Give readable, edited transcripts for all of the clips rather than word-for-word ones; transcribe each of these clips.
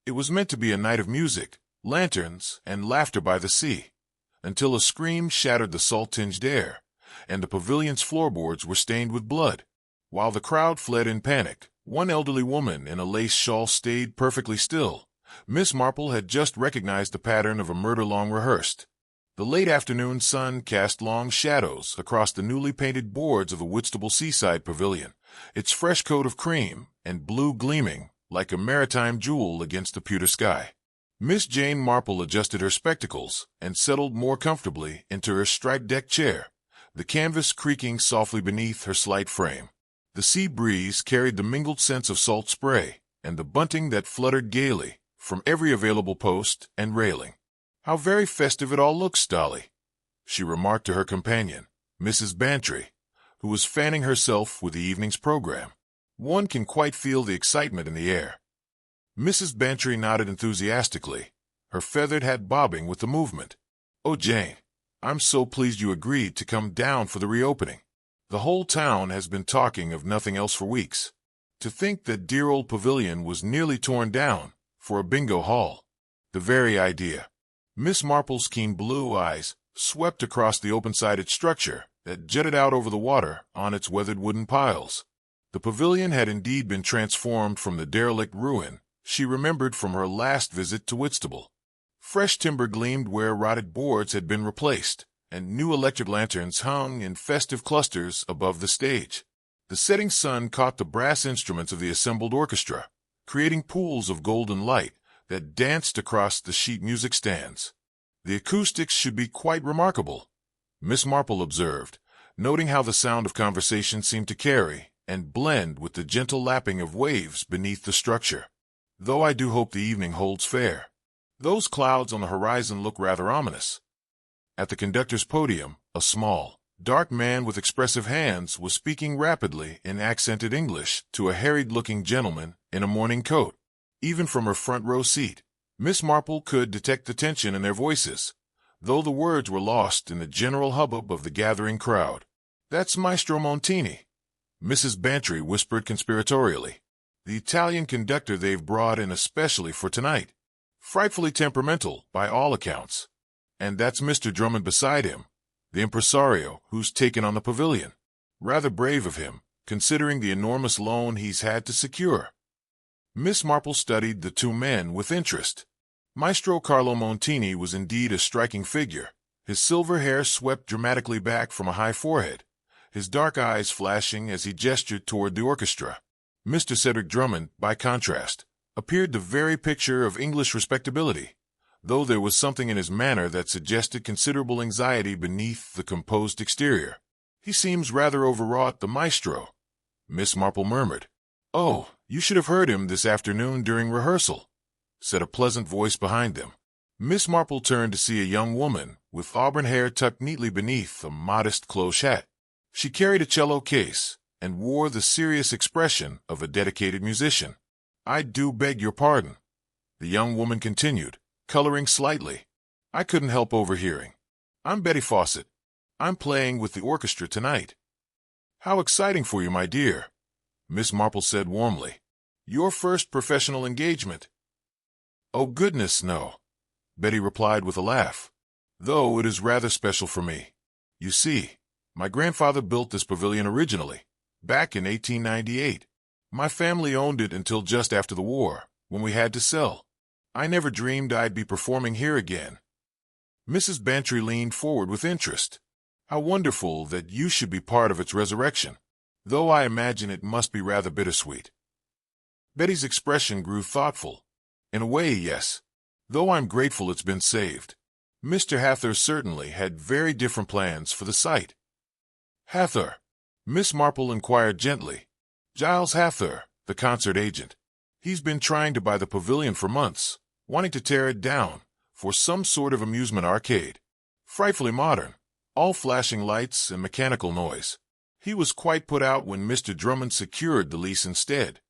It was meant to be a night of music, lanterns, and laughter by the sea, until a scream shattered the salt-tinged air, and the pavilion's floorboards were stained with blood. While the crowd fled in panic, one elderly woman in a lace shawl stayed perfectly still. Miss Marple had just recognized the pattern of a murder long rehearsed. The late afternoon sun cast long shadows across the newly painted boards of the Whitstable Seaside Pavilion, its fresh coat of cream and blue gleaming like a maritime jewel against the pewter sky. Miss Jane Marple adjusted her spectacles and settled more comfortably into her striped-decked chair, the canvas creaking softly beneath her slight frame. The sea breeze carried the mingled scents of salt spray and the bunting that fluttered gaily from every available post and railing. "How very festive it all looks, Dolly," she remarked to her companion, Mrs. Bantry, who was fanning herself with the evening's program. "One can quite feel the excitement in the air." Mrs. Bantry nodded enthusiastically, her feathered hat bobbing with the movement. "Oh, Jane, I'm so pleased you agreed to come down for the reopening. The whole town has been talking of nothing else for weeks. To think that dear old pavilion was nearly torn down for a bingo hall. The very idea." Miss Marple's keen blue eyes swept across the open-sided structure that jutted out over the water on its weathered wooden piles. The pavilion had indeed been transformed from the derelict ruin she remembered from her last visit to Whitstable. Fresh timber gleamed where rotted boards had been replaced, and new electric lanterns hung in festive clusters above the stage. The setting sun caught the brass instruments of the assembled orchestra, creating pools of golden light that danced across the sheet music stands. "The acoustics should be quite remarkable," Miss Marple observed, noting how the sound of conversation seemed to carry and blend with the gentle lapping of waves beneath the structure. "Though I do hope the evening holds fair. Those clouds on the horizon look rather ominous." At the conductor's podium, a small, dark man with expressive hands was speaking rapidly in accented English to a harried-looking gentleman in a morning coat. Even from her front-row seat, Miss Marple could detect the tension in their voices, though the words were lost in the general hubbub of the gathering crowd. "That's Maestro Montini," Mrs. Bantry whispered conspiratorially. "The Italian conductor they've brought in especially for tonight. Frightfully temperamental, by all accounts. And that's Mr. Drummond beside him, the impresario who's taken on the pavilion. Rather brave of him, considering the enormous loan he's had to secure." Miss Marple studied the two men with interest. Maestro Carlo Montini was indeed a striking figure, his silver hair swept dramatically back from a high forehead, his dark eyes flashing as he gestured toward the orchestra. Mr. Cedric Drummond, by contrast, appeared the very picture of English respectability, though there was something in his manner that suggested considerable anxiety beneath the composed exterior. "He seems rather overwrought, the maestro," Miss Marple murmured. "Oh, you should have heard him this afternoon during rehearsal," said a pleasant voice behind them. Miss Marple turned to see a young woman with auburn hair tucked neatly beneath a modest cloche hat. She carried a cello case and wore the serious expression of a dedicated musician. "I do beg your pardon," the young woman continued, coloring slightly. "I couldn't help overhearing. I'm Betty Fawcett. I'm playing with the orchestra tonight." "How exciting for you, my dear," Miss Marple said warmly. "Your first professional engagement." "Oh, goodness, no," Betty replied with a laugh. "Though it is rather special for me. You see, my grandfather built this pavilion originally, back in 1898. My family owned it until just after the war, when we had to sell. I never dreamed I'd be performing here again." Mrs. Bantry leaned forward with interest. "How wonderful that you should be part of its resurrection, though I imagine it must be rather bittersweet." Betty's expression grew thoughtful. "In a way, yes, though I'm grateful it's been saved. Mr. Hathor certainly had very different plans for the site." "Hathor?" Miss Marple inquired gently. "Giles Hathor, the concert agent. He's been trying to buy the pavilion for months, wanting to tear it down for some sort of amusement arcade. Frightfully modern, all flashing lights and mechanical noise. He was quite put out when Mr. Drummond secured the lease instead."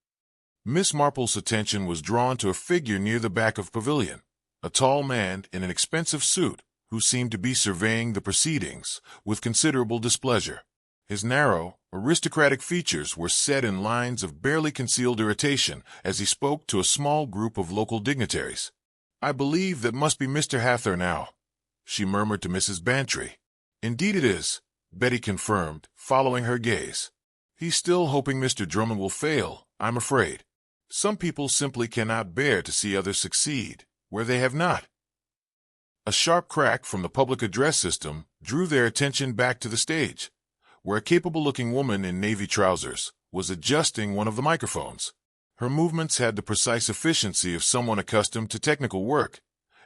Miss Marple's attention was drawn to a figure near the back of the pavilion, a tall man in an expensive suit who seemed to be surveying the proceedings with considerable displeasure. His narrow, aristocratic features were set in lines of barely concealed irritation as he spoke to a small group of local dignitaries. "I believe that must be Mr. Hathor now," she murmured to Mrs. Bantry. "Indeed it is," Betty confirmed, following her gaze. "He's still hoping Mr. Drummond will fail, I'm afraid. Some people simply cannot bear to see others succeed where they have not." A sharp crack from the public address system drew their attention back to the stage, where a capable-looking woman in navy trousers was adjusting one of the microphones. Her movements had the precise efficiency of someone accustomed to technical work,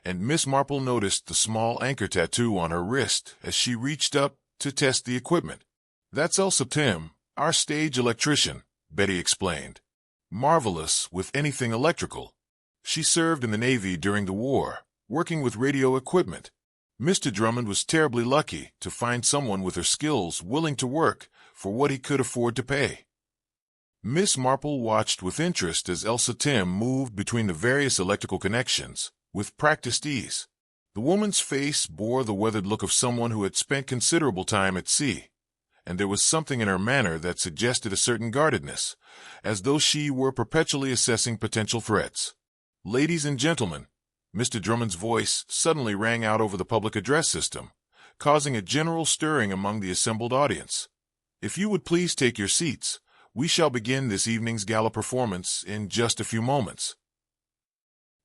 and Miss Marple noticed the small anchor tattoo on her wrist as she reached up to test the equipment. "That's Elsa Tim, our stage electrician," Betty explained. "Marvelous with anything electrical. She served in the Navy during the war, working with radio equipment. Mr. Drummond was terribly lucky to find someone with her skills willing to work for what he could afford to pay." Miss Marple watched with interest as Elsa Tim moved between the various electrical connections with practiced ease. The woman's face bore the weathered look of someone who had spent considerable time at sea, and there was something in her manner that suggested a certain guardedness, as though she were perpetually assessing potential threats. "Ladies and gentlemen," Mr. Drummond's voice suddenly rang out over the public address system, causing a general stirring among the assembled audience. "If you would please take your seats, we shall begin this evening's gala performance in just a few moments."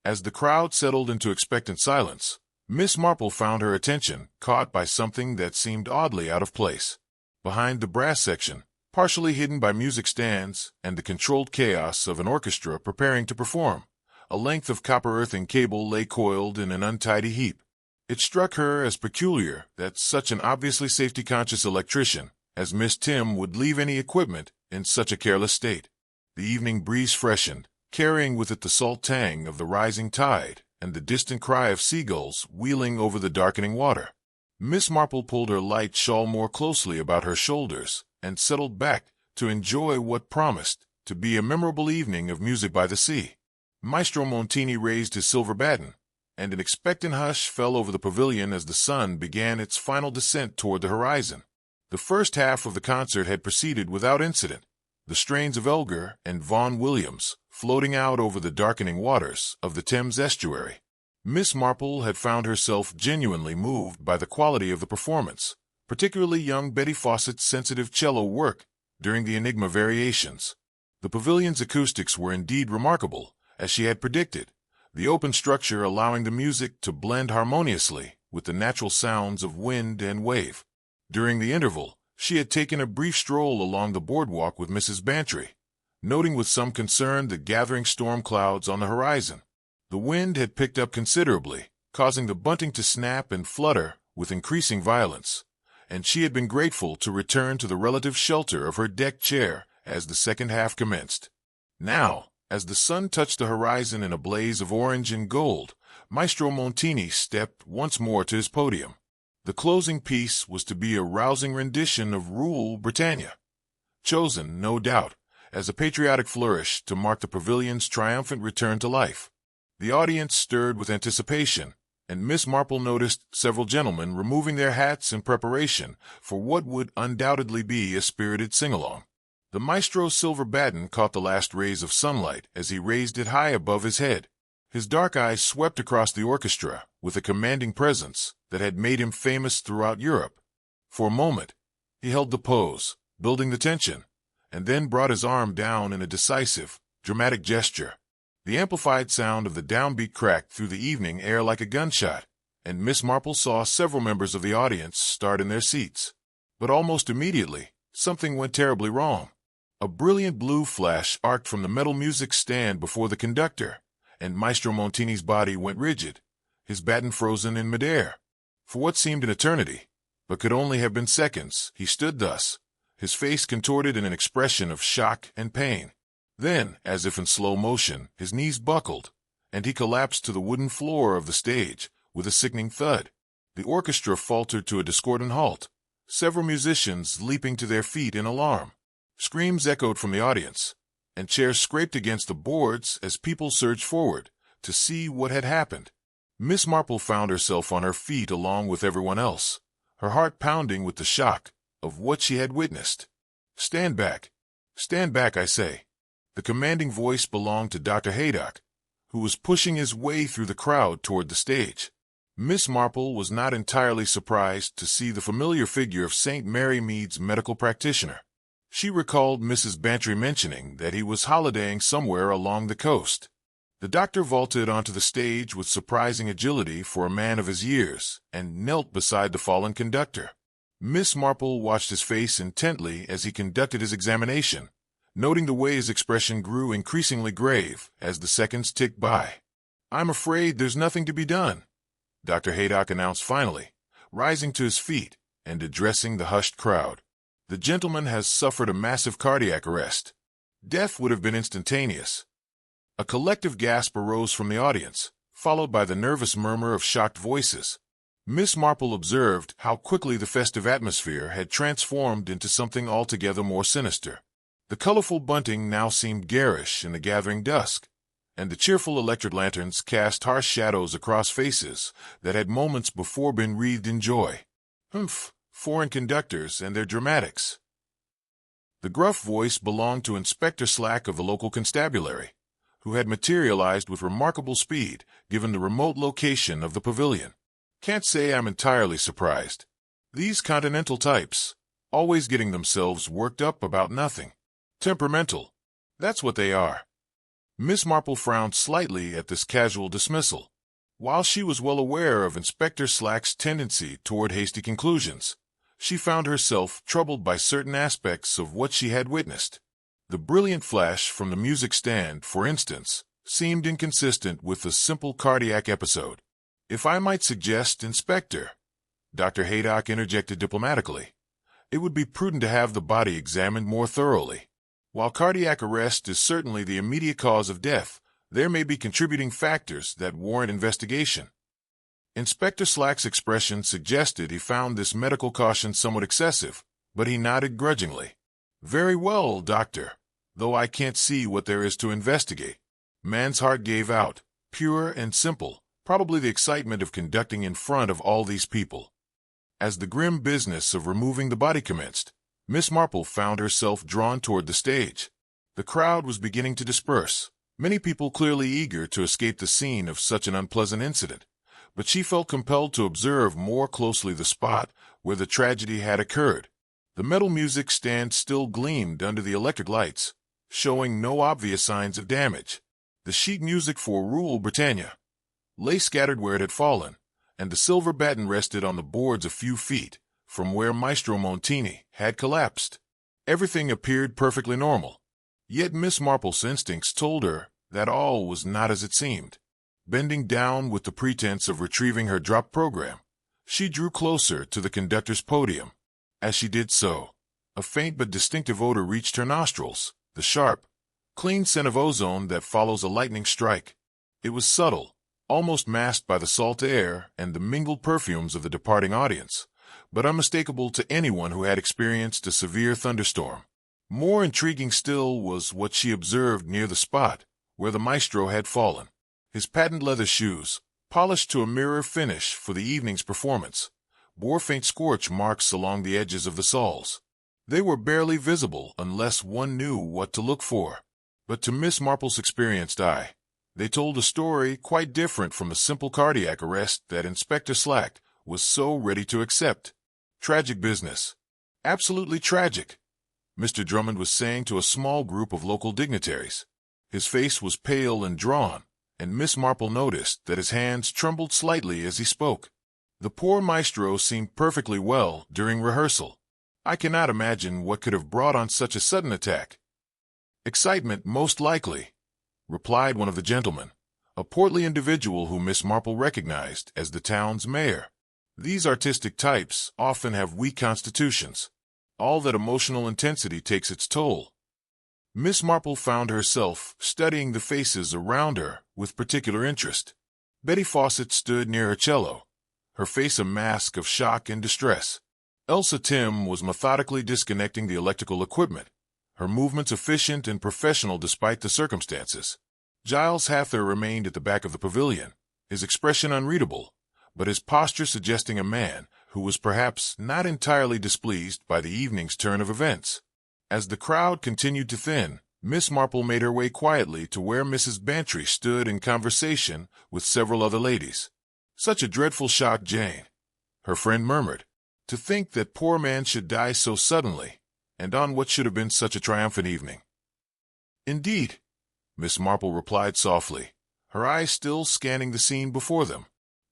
As the crowd settled into expectant silence, Miss Marple found her attention caught by something that seemed oddly out of place. Behind the brass section, partially hidden by music stands and the controlled chaos of an orchestra preparing to perform, a length of copper earthing cable lay coiled in an untidy heap. It struck her as peculiar that such an obviously safety-conscious electrician as Miss Tim would leave any equipment in such a careless state. The evening breeze freshened, carrying with it the salt tang of the rising tide and the distant cry of seagulls wheeling over the darkening water. Miss Marple pulled her light shawl more closely about her shoulders and settled back to enjoy what promised to be a memorable evening of music by the sea. Maestro Montini raised his silver baton, and an expectant hush fell over the pavilion as the sun began its final descent toward the horizon. The first half of the concert had proceeded without incident, the strains of Elgar and Vaughan Williams floating out over the darkening waters of the Thames estuary. Miss Marple had found herself genuinely moved by the quality of the performance, particularly young Betty Fawcett's sensitive cello work during the Enigma variations. The pavilion's acoustics were indeed remarkable, as she had predicted, the open structure allowing the music to blend harmoniously with the natural sounds of wind and wave. During the interval, she had taken a brief stroll along the boardwalk with Mrs. Bantry, noting with some concern the gathering storm clouds on the horizon. The wind had picked up considerably, causing the bunting to snap and flutter with increasing violence, and she had been grateful to return to the relative shelter of her deck chair as the second half commenced. Now, as the sun touched the horizon in a blaze of orange and gold, Maestro Montini stepped once more to his podium. The closing piece was to be a rousing rendition of Rule Britannia, chosen, no doubt, as a patriotic flourish to mark the pavilion's triumphant return to life. The audience stirred with anticipation, and Miss Marple noticed several gentlemen removing their hats in preparation for what would undoubtedly be a spirited sing-along. The maestro's silver baton caught the last rays of sunlight as he raised it high above his head. His dark eyes swept across the orchestra with a commanding presence that had made him famous throughout Europe. For a moment, he held the pose, building the tension, and then brought his arm down in a decisive, dramatic gesture. The amplified sound of the downbeat cracked through the evening air like a gunshot, and Miss Marple saw several members of the audience start in their seats. But almost immediately, something went terribly wrong. A brilliant blue flash arced from the metal music stand before the conductor, and Maestro Montini's body went rigid, his baton frozen in midair. For what seemed an eternity, but could only have been seconds, he stood thus, his face contorted in an expression of shock and pain. Then, as if in slow motion, his knees buckled, and he collapsed to the wooden floor of the stage with a sickening thud. The orchestra faltered to a discordant halt, several musicians leaping to their feet in alarm. Screams echoed from the audience, and chairs scraped against the boards as people surged forward to see what had happened. Miss Marple found herself on her feet along with everyone else, her heart pounding with the shock of what she had witnessed. Stand back. Stand back, I say." The commanding voice belonged to Dr. Haydock, who was pushing his way through the crowd toward the stage. Miss Marple was not entirely surprised to see the familiar figure of St. Mary Mead's medical practitioner. She recalled Mrs. Bantry mentioning that he was holidaying somewhere along the coast. The doctor vaulted onto the stage with surprising agility for a man of his years and knelt beside the fallen conductor. Miss Marple watched his face intently as he conducted his examination, noting the way his expression grew increasingly grave as the seconds ticked by. "I'm afraid there's nothing to be done," Dr. Haydock announced finally, rising to his feet and addressing the hushed crowd. "The gentleman has suffered a massive cardiac arrest. Death would have been instantaneous." A collective gasp arose from the audience, followed by the nervous murmur of shocked voices. Miss Marple observed how quickly the festive atmosphere had transformed into something altogether more sinister. The colorful bunting now seemed garish in the gathering dusk, and the cheerful electric lanterns cast harsh shadows across faces that had moments before been wreathed in joy. "Humph, foreign conductors and their dramatics." The gruff voice belonged to Inspector Slack of the local constabulary, who had materialized with remarkable speed given the remote location of the pavilion. "Can't say I'm entirely surprised. These continental types, always getting themselves worked up about nothing. Temperamental. That's what they are." Miss Marple frowned slightly at this casual dismissal. While she was well aware of Inspector Slack's tendency toward hasty conclusions, she found herself troubled by certain aspects of what she had witnessed. The brilliant flash from the music stand, for instance, seemed inconsistent with the simple cardiac episode. "If I might suggest, Inspector," Dr. Haydock interjected diplomatically, "it would be prudent to have the body examined more thoroughly. While cardiac arrest is certainly the immediate cause of death, there may be contributing factors that warrant investigation." Inspector Slack's expression suggested he found this medical caution somewhat excessive, but he nodded grudgingly. "Very well, doctor, though I can't see what there is to investigate." Man's heart gave out, pure and simple, probably the excitement of conducting in front of all these people. As the grim business of removing the body commenced, Miss Marple found herself drawn toward the stage. The crowd was beginning to disperse, many people clearly eager to escape the scene of such an unpleasant incident, but she felt compelled to observe more closely the spot where the tragedy had occurred. The metal music stand still gleamed under the electric lights, showing no obvious signs of damage. The sheet music for Rule Britannia lay scattered where it had fallen, and the silver baton rested on the boards a few feet from where Maestro Montini had collapsed. Everything appeared perfectly normal, yet Miss Marple's instincts told her that all was not as it seemed. Bending down with the pretense of retrieving her dropped program, she drew closer to the conductor's podium. As she did so, a faint but distinctive odor reached her nostrils, the sharp, clean scent of ozone that follows a lightning strike. It was subtle, almost masked by the salt air and the mingled perfumes of the departing audience, but unmistakable to anyone who had experienced a severe thunderstorm. More intriguing still was what she observed near the spot where the maestro had fallen. His patent leather shoes, polished to a mirror finish for the evening's performance, bore faint scorch marks along the edges of the soles. They were barely visible unless one knew what to look for, but to Miss Marple's experienced eye, they told a story quite different from the simple cardiac arrest that Inspector Slack was so ready to accept. Tragic business. Absolutely tragic, Mr. Drummond was saying to a small group of local dignitaries. His face was pale and drawn, and Miss Marple noticed that his hands trembled slightly as he spoke. The poor maestro seemed perfectly well during rehearsal. I cannot imagine what could have brought on such a sudden attack. Excitement, most likely, replied one of the gentlemen, a portly individual whom Miss Marple recognized as the town's mayor. These artistic types often have weak constitutions. All that emotional intensity takes its toll. Miss Marple found herself studying the faces around her with particular interest. Betty Fawcett stood near her cello, her face a mask of shock and distress. Elsa Tim was methodically disconnecting the electrical equipment, her movements efficient and professional despite the circumstances. Giles Hather remained at the back of the pavilion, his expression unreadable, but his posture suggesting a man who was perhaps not entirely displeased by the evening's turn of events. As the crowd continued to thin, Miss Marple made her way quietly to where Mrs. Bantry stood in conversation with several other ladies. "Such a dreadful shock, Jane," her friend murmured. "To think that poor man should die so suddenly, and on what should have been such a triumphant evening." "Indeed," Miss Marple replied softly, her eyes still scanning the scene before them,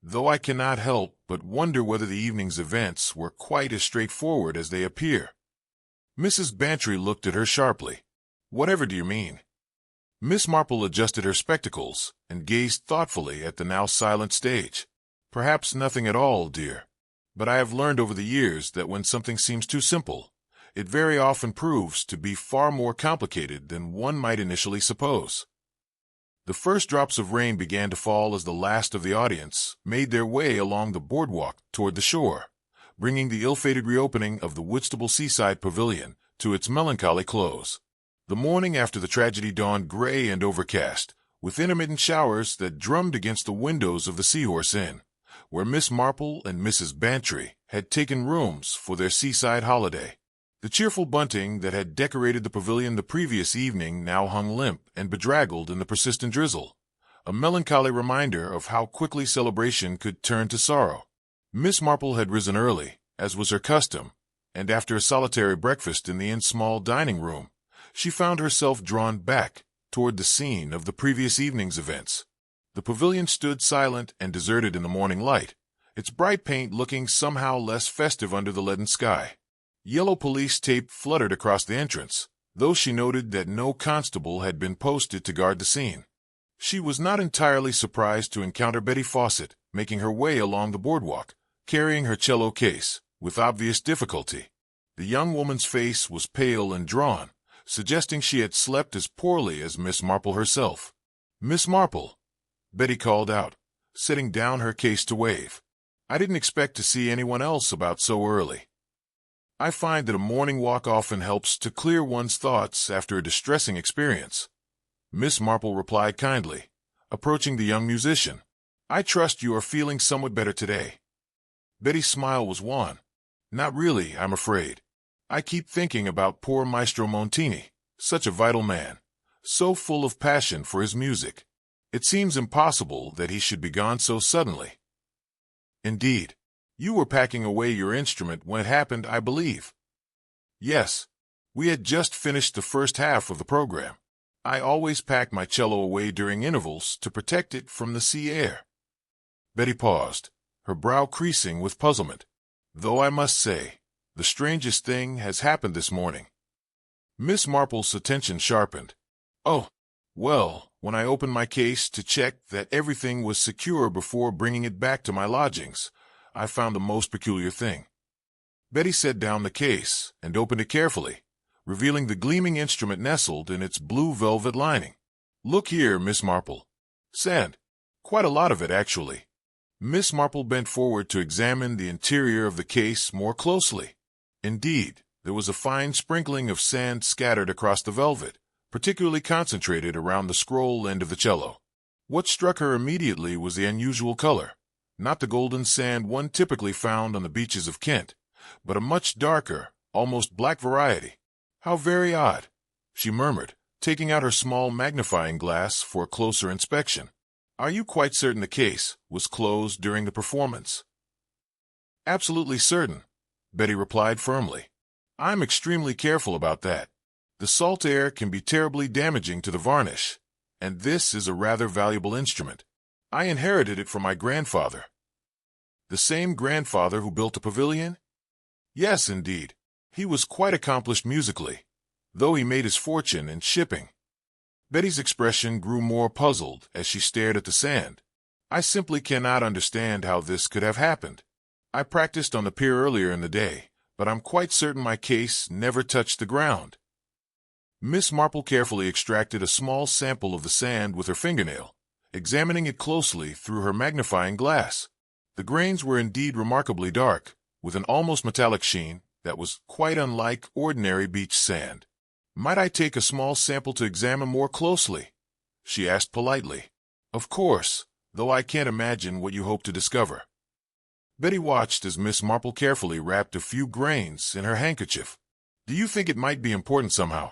"though I cannot help but wonder whether the evening's events were quite as straightforward as they appear." Mrs. Bantry looked at her sharply. "Whatever do you mean?" Miss Marple adjusted her spectacles and gazed thoughtfully at the now silent stage. "Perhaps nothing at all, dear. But I have learned over the years that when something seems too simple, it very often proves to be far more complicated than one might initially suppose." The first drops of rain began to fall as the last of the audience made their way along the boardwalk toward the shore, bringing the ill-fated reopening of the Whitstable Seaside Pavilion to its melancholy close. The morning after the tragedy dawned gray and overcast, with intermittent showers that drummed against the windows of the Seahorse Inn, where Miss Marple and Mrs. Bantry had taken rooms for their seaside holiday. The cheerful bunting that had decorated the pavilion the previous evening now hung limp and bedraggled in the persistent drizzle, a melancholy reminder of how quickly celebration could turn to sorrow. Miss Marple had risen early, as was her custom, and after a solitary breakfast in the inn's small dining room, she found herself drawn back toward the scene of the previous evening's events. The pavilion stood silent and deserted in the morning light, its bright paint looking somehow less festive under the leaden sky. Yellow police tape fluttered across the entrance, though she noted that no constable had been posted to guard the scene. She was not entirely surprised to encounter Betty Fawcett making her way along the boardwalk, carrying her cello case, with obvious difficulty. The young woman's face was pale and drawn, suggesting she had slept as poorly as Miss Marple herself. "Miss Marple," Betty called out, setting down her case to wave. "I didn't expect to see anyone else about so early." "I find that a morning walk often helps to clear one's thoughts after a distressing experience," Miss Marple replied kindly, approaching the young musician. "I trust you are feeling somewhat better today." Betty's smile was wan. "Not really, I'm afraid. I keep thinking about poor Maestro Montini, such a vital man, so full of passion for his music. It seems impossible that he should be gone so suddenly." "Indeed. You were packing away your instrument when it happened, I believe." "Yes. We had just finished the first half of the program. I always pack my cello away during intervals to protect it from the sea air." Betty paused, her brow creasing with puzzlement. "Though I must say, the strangest thing has happened this morning." Miss Marple's attention sharpened. "Oh, well, when I opened my case to check that everything was secure before bringing it back to my lodgings, I found the most peculiar thing." Betty set down the case and opened it carefully, revealing the gleaming instrument nestled in its blue velvet lining. "Look here, Miss Marple. Sand. Quite a lot of it, actually." Miss Marple bent forward to examine the interior of the case more closely. Indeed, there was a fine sprinkling of sand scattered across the velvet, particularly concentrated around the scroll end of the cello. What struck her immediately was the unusual color, not the golden sand one typically found on the beaches of Kent, but a much darker, almost black variety. "How very odd," she murmured, taking out her small magnifying glass for a closer inspection. "Are you quite certain the case was closed during the performance?" "Absolutely certain," Betty replied firmly. "I'm extremely careful about that. The salt air can be terribly damaging to the varnish, and this is a rather valuable instrument. I inherited it from my grandfather." "The same grandfather who built the pavilion?" "Yes, indeed. He was quite accomplished musically, though he made his fortune in shipping." Betty's expression grew more puzzled as she stared at the sand. "I simply cannot understand how this could have happened. I practiced on the pier earlier in the day, but I'm quite certain my case never touched the ground." Miss Marple carefully extracted a small sample of the sand with her fingernail, examining it closely through her magnifying glass. The grains were indeed remarkably dark, with an almost metallic sheen that was quite unlike ordinary beach sand. "Might I take a small sample to examine more closely?" she asked politely. "Of course, though I can't imagine what you hope to discover." Betty watched as Miss Marple carefully wrapped a few grains in her handkerchief. Do you think it might be important somehow?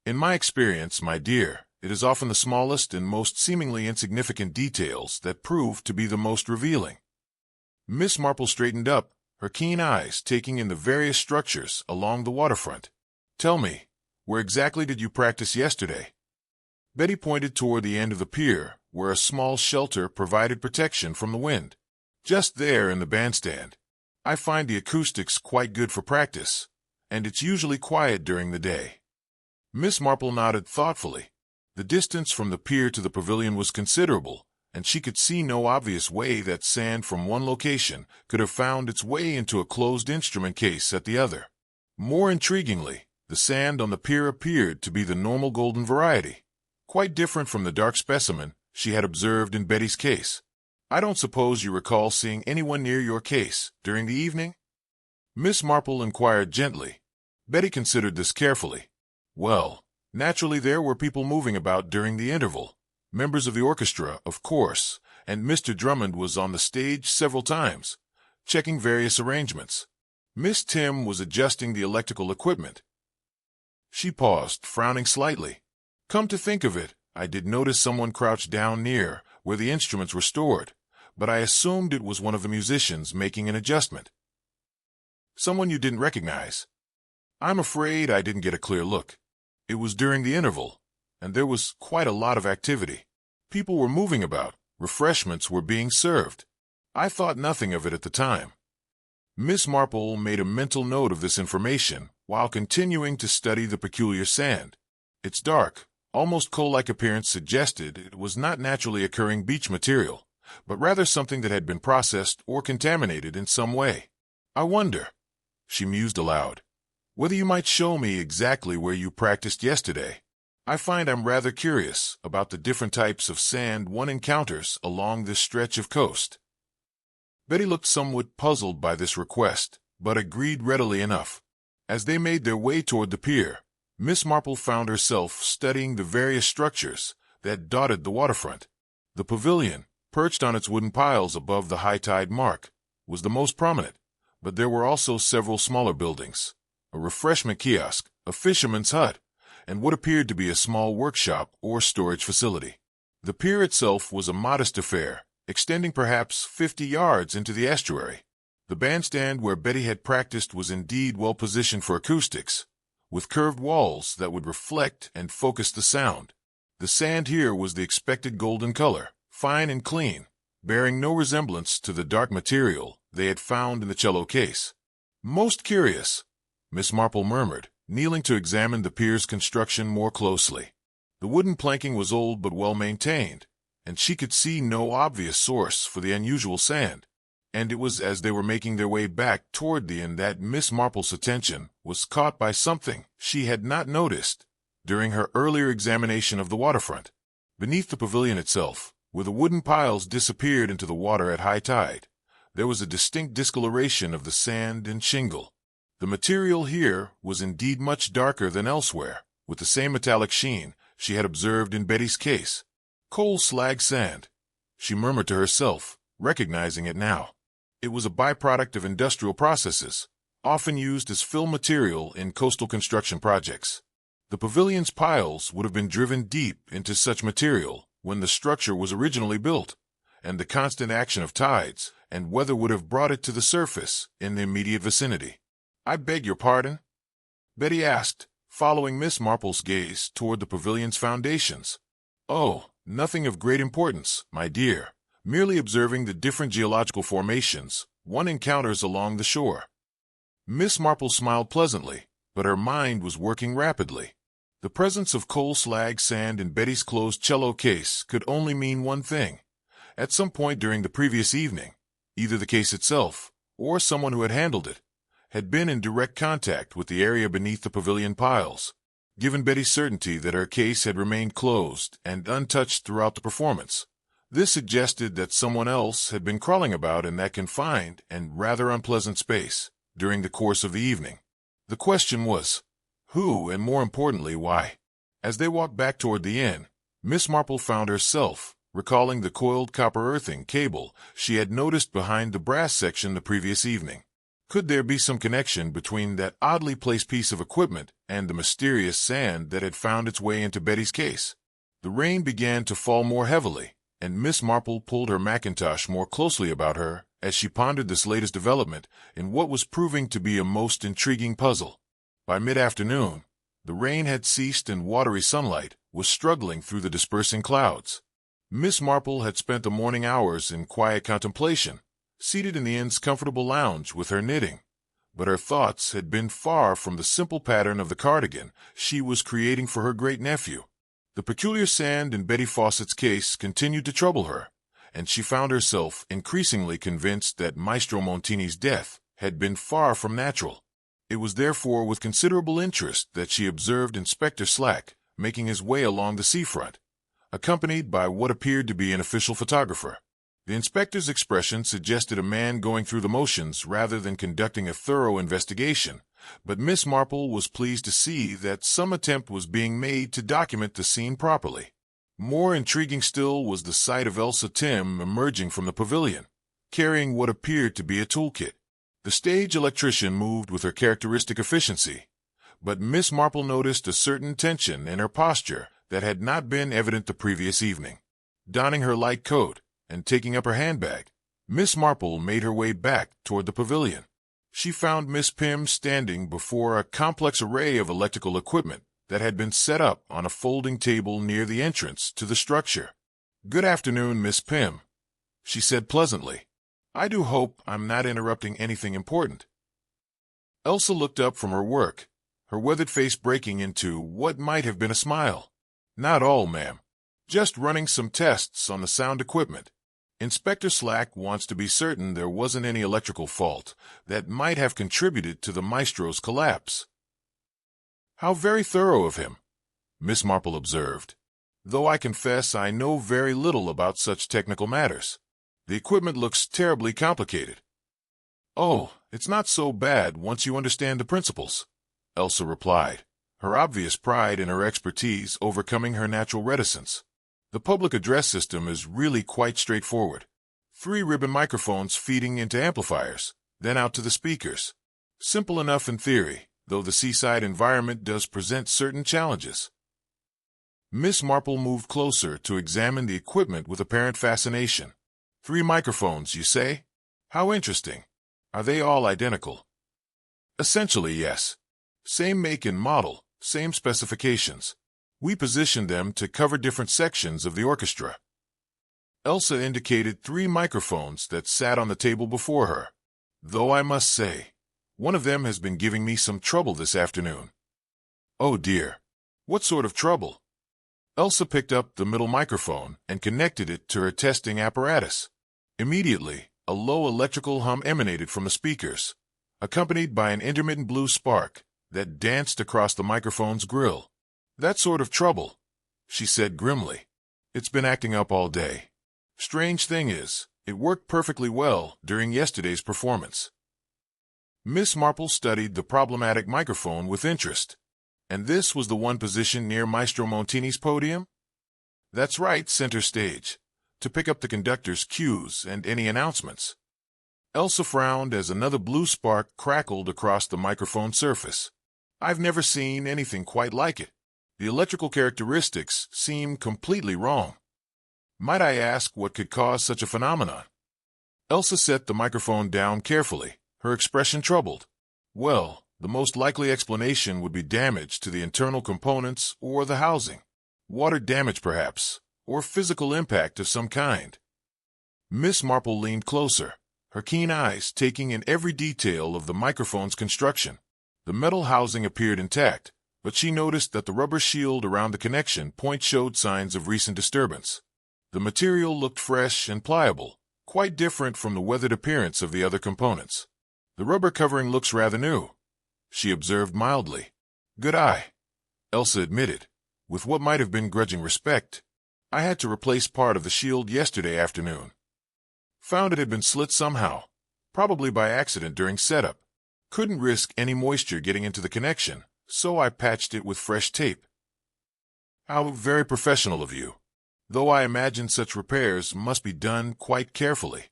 In my experience, my dear, it is often the smallest and most seemingly insignificant details that prove to be the most revealing. Miss Marple straightened up, her keen eyes taking in the various structures along the waterfront. Tell me, where exactly did you practice yesterday? Betty pointed toward the end of the pier, where a small shelter provided protection from the wind. Just there in the bandstand. I find the acoustics quite good for practice, and it's usually quiet during the day. Miss Marple nodded thoughtfully. The distance from the pier to the pavilion was considerable, and she could see no obvious way that sand from one location could have found its way into a closed instrument case at the other. More intriguingly, the sand on the pier appeared to be the normal golden variety, quite different from the dark specimen she had observed in Betty's case. I don't suppose you recall seeing anyone near your case during the evening? Miss Marple inquired gently. Betty considered this carefully. Well, naturally there were people moving about during the interval. Members of the orchestra, of course, and Mr. Drummond was on the stage several times, checking various arrangements. Miss Tim was adjusting the electrical equipment. She paused, frowning slightly. Come to think of it, I did notice someone crouched down near where the instruments were stored, but I assumed it was one of the musicians making an adjustment. Someone you didn't recognize? I'm afraid I didn't get a clear look. It was during the interval, and there was quite a lot of activity. People were moving about, refreshments were being served. I thought nothing of it at the time. Miss Marple made a mental note of this information while continuing to study the peculiar sand. Its dark, almost coal-like appearance suggested it was not naturally occurring beach material, but rather something that had been processed or contaminated in some way. I wonder, she mused aloud, whether you might show me exactly where you practiced yesterday. I find I'm rather curious about the different types of sand one encounters along this stretch of coast. Betty looked somewhat puzzled by this request, but agreed readily enough. As they made their way toward the pier, Miss Marple found herself studying the various structures that dotted the waterfront. The pavilion, perched on its wooden piles above the high tide mark, was the most prominent, but there were also several smaller buildings, a refreshment kiosk, a fisherman's hut, and what appeared to be a small workshop or storage facility. The pier itself was a modest affair, extending perhaps 50 yards into the estuary. The bandstand where Betty had practiced was indeed well positioned for acoustics, with curved walls that would reflect and focus the sound. The sand here was the expected golden color, fine and clean, bearing no resemblance to the dark material they had found in the cello case. Most curious, Miss Marple murmured, kneeling to examine the pier's construction more closely. The wooden planking was old but well maintained, and she could see no obvious source for the unusual sand. And it was as they were making their way back toward the inn that Miss Marple's attention was caught by something she had not noticed during her earlier examination of the waterfront. Beneath the pavilion itself, where the wooden piles disappeared into the water at high tide, there was a distinct discoloration of the sand and shingle. The material here was indeed much darker than elsewhere, with the same metallic sheen she had observed in Betty's case. Coal slag sand, she murmured to herself, recognizing it now. It was a byproduct of industrial processes, often used as fill material in coastal construction projects. The pavilion's piles would have been driven deep into such material when the structure was originally built, and the constant action of tides and weather would have brought it to the surface in the immediate vicinity. I beg your pardon? Betty asked, following Miss Marple's gaze toward the pavilion's foundations. Oh, nothing of great importance, my dear. Merely observing the different geological formations one encounters along the shore. Miss Marple smiled pleasantly, but her mind was working rapidly. The presence of coal slag sand in Betty's closed cello case could only mean one thing. At some point during the previous evening, either the case itself, or someone who had handled it, had been in direct contact with the area beneath the pavilion piles. Given Betty's certainty that her case had remained closed and untouched throughout the performance, this suggested that someone else had been crawling about in that confined and rather unpleasant space during the course of the evening. The question was, who, and more importantly, why? As they walked back toward the inn, Miss Marple found herself recalling the coiled copper earthing cable she had noticed behind the brass section the previous evening. Could there be some connection between that oddly placed piece of equipment and the mysterious sand that had found its way into Betty's case? The rain began to fall more heavily, and Miss Marple pulled her mackintosh more closely about her as she pondered this latest development in what was proving to be a most intriguing puzzle. By mid-afternoon, the rain had ceased and watery sunlight was struggling through the dispersing clouds. Miss Marple had spent the morning hours in quiet contemplation, seated in the inn's comfortable lounge with her knitting, but her thoughts had been far from the simple pattern of the cardigan she was creating for her great-nephew. The peculiar sand in Betty Fawcett's case continued to trouble her, and she found herself increasingly convinced that Maestro Montini's death had been far from natural. It was therefore with considerable interest that she observed Inspector Slack making his way along the seafront, accompanied by what appeared to be an official photographer. The inspector's expression suggested a man going through the motions rather than conducting a thorough investigation, but Miss Marple was pleased to see that some attempt was being made to document the scene properly. More intriguing still was the sight of Elsa Tim emerging from the pavilion, carrying what appeared to be a toolkit. The stage electrician moved with her characteristic efficiency, but Miss Marple noticed a certain tension in her posture that had not been evident the previous evening. Donning her light coat and taking up her handbag, Miss Marple made her way back toward the pavilion. She found Miss Pym standing before a complex array of electrical equipment that had been set up on a folding table near the entrance to the structure. "Good afternoon, Miss Pym," she said pleasantly. "I do hope I'm not interrupting anything important." Elsa looked up from her work, her weathered face breaking into what might have been a smile. "Not all, ma'am. Just running some tests on the sound equipment. Inspector Slack wants to be certain there wasn't any electrical fault that might have contributed to the Maestro's collapse." "How very thorough of him," Miss Marple observed, "though I confess I know very little about such technical matters. The equipment looks terribly complicated." "Oh, it's not so bad once you understand the principles," Elsa replied, her obvious pride in her expertise overcoming her natural reticence. "The public address system is really quite straightforward. 3 ribbon microphones feeding into amplifiers, then out to the speakers. Simple enough in theory, though the seaside environment does present certain challenges." Miss Marple moved closer to examine the equipment with apparent fascination. 3 microphones, you say? How interesting. Are they all identical?" "Essentially, yes. Same make and model, same specifications. We positioned them to cover different sections of the orchestra." Elsa indicated 3 microphones that sat on the table before her. "Though I must say, one of them has been giving me some trouble this afternoon." "Oh dear. What sort of trouble?" Elsa picked up the middle microphone and connected it to her testing apparatus. Immediately, a low electrical hum emanated from the speakers, accompanied by an intermittent blue spark that danced across the microphone's grill. "That sort of trouble," she said grimly. "It's been acting up all day. Strange thing is, it worked perfectly well during yesterday's performance." Miss Marple studied the problematic microphone with interest. "And this was the one positioned near Maestro Montini's podium?" "That's right, center stage, to pick up the conductor's cues and any announcements." Elsa frowned as another blue spark crackled across the microphone surface. "I've never seen anything quite like it. The electrical characteristics seem completely wrong. Might I ask what could cause such a phenomenon?" Elsa set the microphone down carefully, her expression troubled. "Well, the most likely explanation would be damage to the internal components or the housing. Water damage, perhaps, or physical impact of some kind." Miss Marple leaned closer, her keen eyes taking in every detail of the microphone's construction. The metal housing appeared intact, but she noticed that the rubber shield around the connection point showed signs of recent disturbance. The material looked fresh and pliable, quite different from the weathered appearance of the other components. "The rubber covering looks rather new," she observed mildly. "Good eye," Elsa admitted, with what might have been grudging respect. "I had to replace part of the shield yesterday afternoon. Found it had been slit somehow, probably by accident during setup. Couldn't risk any moisture getting into the connection, so I patched it with fresh tape." "How very professional of you," though I imagine such repairs must be done quite carefully.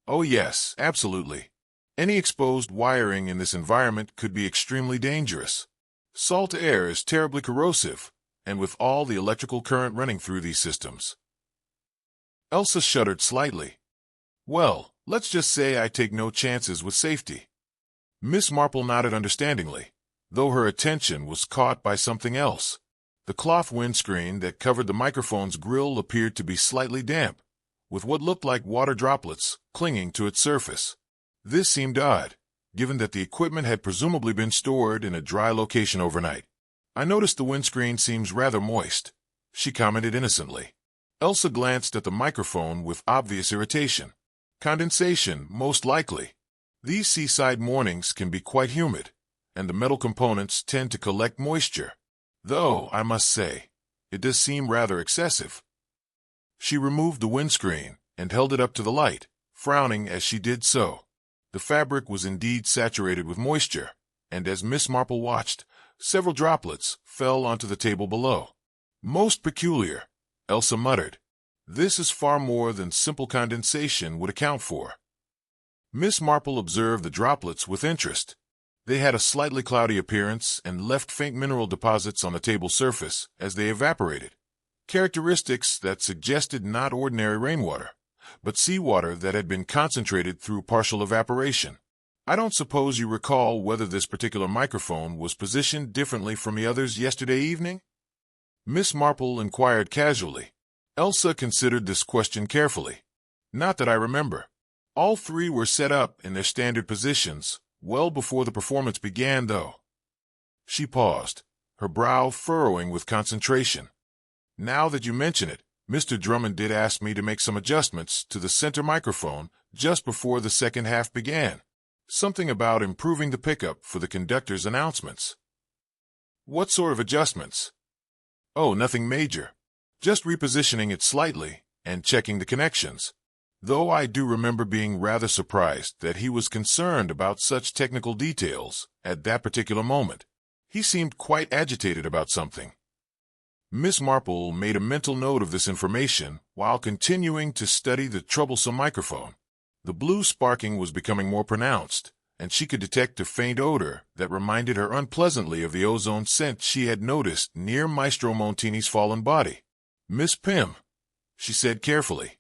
Oh yes, absolutely. Any exposed wiring in this environment could be extremely dangerous. Salt air is terribly corrosive, and with all the electrical current running through these systems. Elsa shuddered slightly. Well, let's just say I take no chances with safety. MissMarple nodded understandingly, though her attention was caught by something else. The cloth windscreen that covered the microphone's grill appeared to be slightly damp, with what looked like water droplets clinging to its surface. This seemed odd, given that the equipment had presumably been stored in a dry location overnight. I noticed the windscreen seems rather moist, she commented innocently. Elsa glanced at the microphone with obvious irritation. Condensation, most likely. These seaside mornings can be quite humid, and the metal components tend to collect moisture. Though, I must say, it does seem rather excessive. She removed the windscreen and held it up to the light, frowning as she did so. The fabric was indeed saturated with moisture, and as MissMarple watched, several droplets fell onto the table below. Most peculiar, Elsa muttered. This is far more than simple condensation would account for. MissMarple observed the droplets with interest. They had a slightly cloudy appearance and left faint mineral deposits on the table surface as they evaporated, characteristics that suggested not ordinary rainwater, but seawater that had been concentrated through partial evaporation. I don't suppose you recall whether this particular microphone was positioned differently from the others yesterday evening? MissMarple inquired casually. Elsa considered this question carefully. Not that I remember. All three were set up in their standard positions well before the performance began, though. She paused, her brow furrowing with concentration. Now that you mention it, Mr. Drummond did ask me to make some adjustments to the center microphone just before the second half began. Something about improving the pickup for the conductor's announcements. What sort of adjustments? Oh, nothing major. Just repositioning it slightly and checking the connections. Though I do remember being rather surprised that he was concerned about such technical details at that particular moment. He seemed quite agitated about something. MissMarple made a mental note of this information while continuing to study the troublesome microphone. The blue sparking was becoming more pronounced, and she could detect a faint odor that reminded her unpleasantly of the ozone scent she had noticed near Maestro Montini's fallen body. Miss Pym, she said carefully,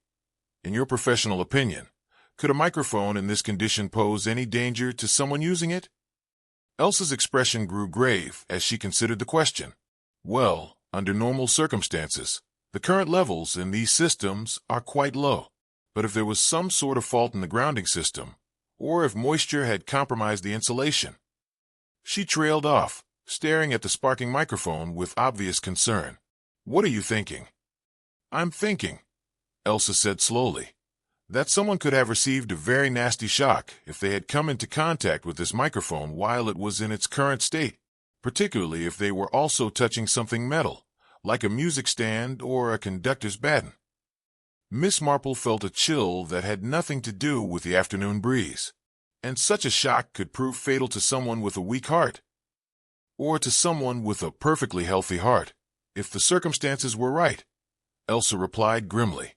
in your professional opinion, could a microphone in this condition pose any danger to someone using it? Elsa's expression grew grave as she considered the question. Well, under normal circumstances, the current levels in these systems are quite low. But if there was some sort of fault in the grounding system, or if moisture had compromised the insulation. She trailed off, staring at the sparking microphone with obvious concern. What are you thinking? I'm thinking, Elsa said slowly, that someone could have received a very nasty shock if they had come into contact with this microphone while it was in its current state, particularly if they were also touching something metal, like a music stand or a conductor's baton. MissMarple felt a chill that had nothing to do with the afternoon breeze, and such a shock could prove fatal to someone with a weak heart, or to someone with a perfectly healthy heart, if the circumstances were right, Elsa replied grimly.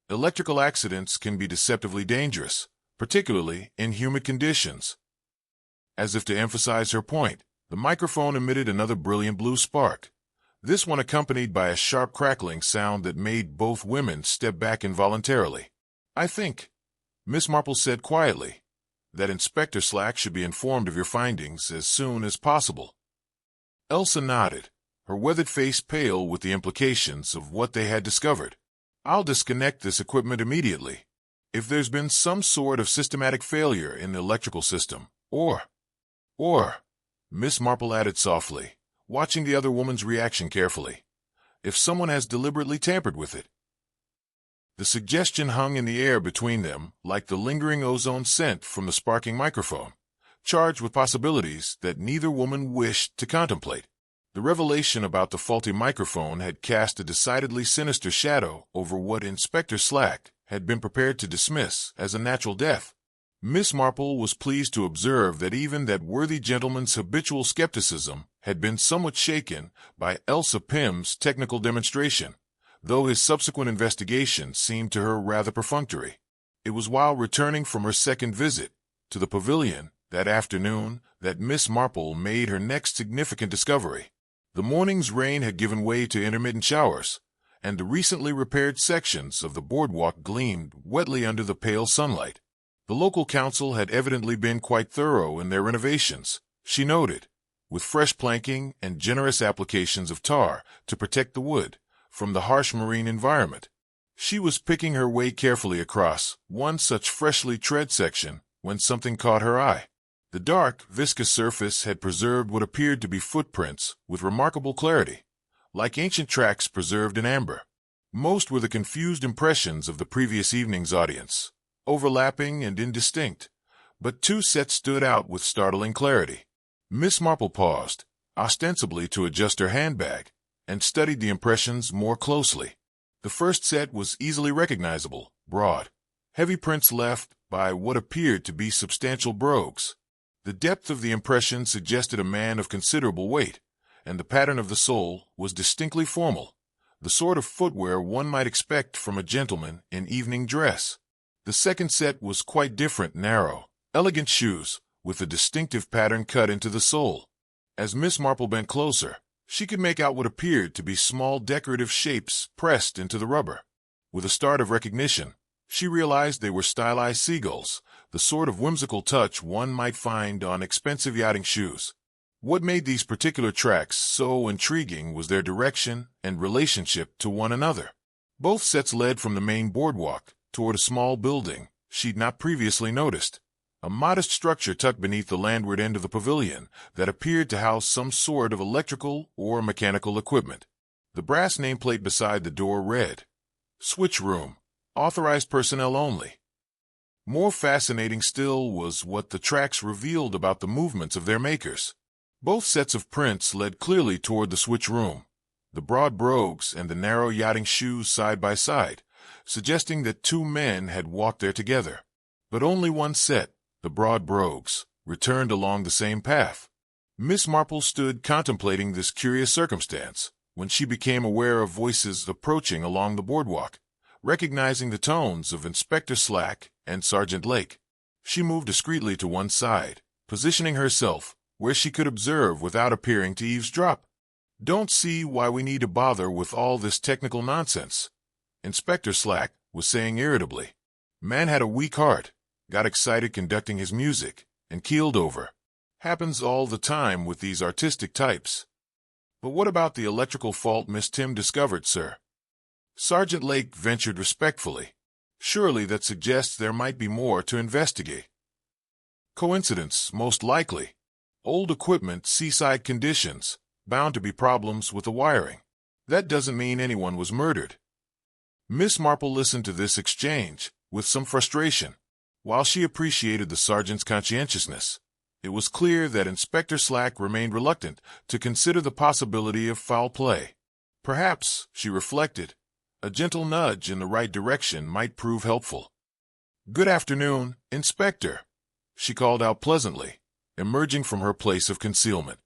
Electrical accidents can be deceptively dangerous, particularly in humid conditions. As if to emphasize her point, the microphone emitted another brilliant blue spark, this one accompanied by a sharp crackling sound that made both women step back involuntarily. I think, MissMarple said quietly, that Inspector Slack should be informed of your findings as soon as possible. Elsa nodded, her weathered face pale with the implications of what they had discovered. I'll disconnect this equipment immediately. If there's been some sort of systematic failure in the electrical system, or, MissMarple added softly, watching the other woman's reaction carefully, if someone has deliberately tampered with it. The suggestion hung in the air between them like the lingering ozone scent from the sparking microphone, charged with possibilities that neither woman wished to contemplate. The revelation about the faulty microphone had cast a decidedly sinister shadow over what Inspector Slack had been prepared to dismiss as a natural death. MissMarple was pleased to observe that even that worthy gentleman's habitual skepticism had been somewhat shaken by Elsa Pym's technical demonstration, though his subsequent investigation seemed to her rather perfunctory. It was while returning from her second visit to the pavilion that afternoon that Miss Marple made her next significant discovery. The morning's rain had given way to intermittent showers, and the recently repaired sections of the boardwalk gleamed wetly under the pale sunlight. The local council had evidently been quite thorough in their renovations, she noted, with fresh planking and generous applications of tar to protect the wood from the harsh marine environment. She was picking her way carefully across one such freshly tread section when something caught her eye. The dark, viscous surface had preserved what appeared to be footprints with remarkable clarity, like ancient tracks preserved in amber. Most were the confused impressions of the previous evening's audience, overlapping and indistinct, but two sets stood out with startling clarity. Miss Marple paused, ostensibly to adjust her handbag, and studied the impressions more closely. The first set was easily recognizable, broad, heavy prints left by what appeared to be substantial brogues. The depth of the impression suggested a man of considerable weight, and the pattern of the sole was distinctly formal, the sort of footwear one might expect from a gentleman in evening dress. The second set was quite different, narrow, elegant shoes, with a distinctive pattern cut into the sole. As Miss Marple bent closer, she could make out what appeared to be small decorative shapes pressed into the rubber. With a start of recognition, she realized they were stylized seagulls, the sort of whimsical touch one might find on expensive yachting shoes. What made these particular tracks so intriguing was their direction and relationship to one another. Both sets led from the main boardwalk toward a small building she'd not previously noticed, a modest structure tucked beneath the landward end of the pavilion that appeared to house some sort of electrical or mechanical equipment. The brass nameplate beside the door read, "Switch Room. Authorized personnel only." More fascinating still was what the tracks revealed about the movements of their makers. Both sets of prints led clearly toward the switch room, the broad brogues and the narrow yachting shoes side by side, suggesting that two men had walked there together. But only one set, the broad brogues, returned along the same path. Miss Marple stood contemplating this curious circumstance when she became aware of voices approaching along the boardwalk. Recognizing the tones of Inspector Slack and Sergeant Lake, she moved discreetly to one side, positioning herself where she could observe without appearing to eavesdrop. "Don't see why we need to bother with all this technical nonsense," Inspector Slack was saying irritably. "Man had a weak heart, got excited conducting his music, and keeled over. Happens all the time with these artistic types." "But what about the electrical fault Miss Tim discovered, sir?" Sergeant Lake ventured respectfully. "Surely that suggests there might be more to investigate." "Coincidence, most likely. Old equipment, seaside conditions, bound to be problems with the wiring. That doesn't mean anyone was murdered." Miss Marple listened to this exchange with some frustration. While she appreciated the sergeant's conscientiousness, it was clear that Inspector Slack remained reluctant to consider the possibility of foul play. Perhaps, she reflected, a gentle nudge in the right direction might prove helpful. "Good afternoon, Inspector," she called out pleasantly, emerging from her place of concealment.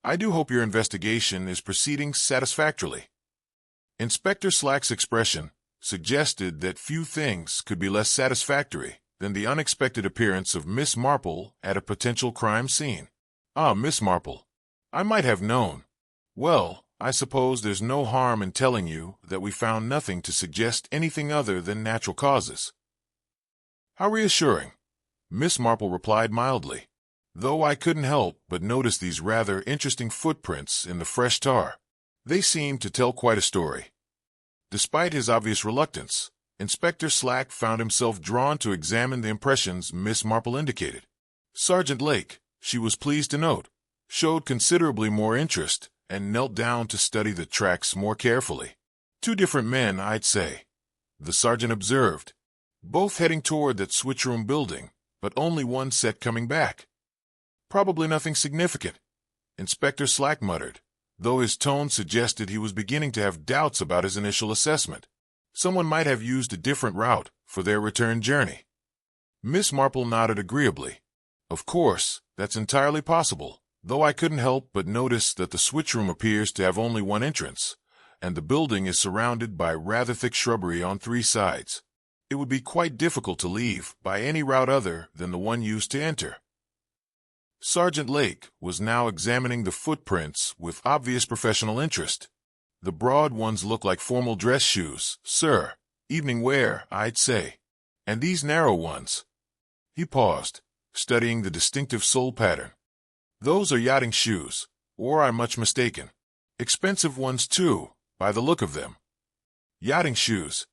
"I do hope your investigation is proceeding satisfactorily." Inspector Slack's expression suggested that few things could be less satisfactory than the unexpected appearance of Miss Marple at a potential crime scene. "Ah, Miss Marple, I might have known. Well, I suppose there's no harm in telling you that we found nothing to suggest anything other than natural causes." "How reassuring," Miss Marple replied mildly, "though I couldn't help but notice these rather interesting footprints in the fresh tar. They seem to tell quite a story." Despite his obvious reluctance, Inspector Slack found himself drawn to examine the impressions Miss Marple indicated. Sergeant Lake, she was pleased to note, showed considerably more interest and knelt down to study the tracks more carefully. "Two different men, I'd say," the sergeant observed, "both heading toward that switchroom building, but only one set coming back." "Probably nothing significant," Inspector Slack muttered, though his tone suggested he was beginning to have doubts about his initial assessment. Someone might have used a different route for their return journey. Miss Marple nodded agreeably. "Of course, that's entirely possible, though I couldn't help but notice that the switchroom appears to have only one entrance, and the building is surrounded by rather thick shrubbery on 3 sides. It would be quite difficult to leave by any route other than the one used to enter. Sergeant Lake was now examining the footprints with obvious professional interest. The broad ones look like formal dress shoes, sir. Evening wear, I'd say. And these narrow ones. He paused, studying the distinctive sole pattern. Those are yachting shoes, or I'm much mistaken. Expensive ones, too, by the look of them. Yachting shoes.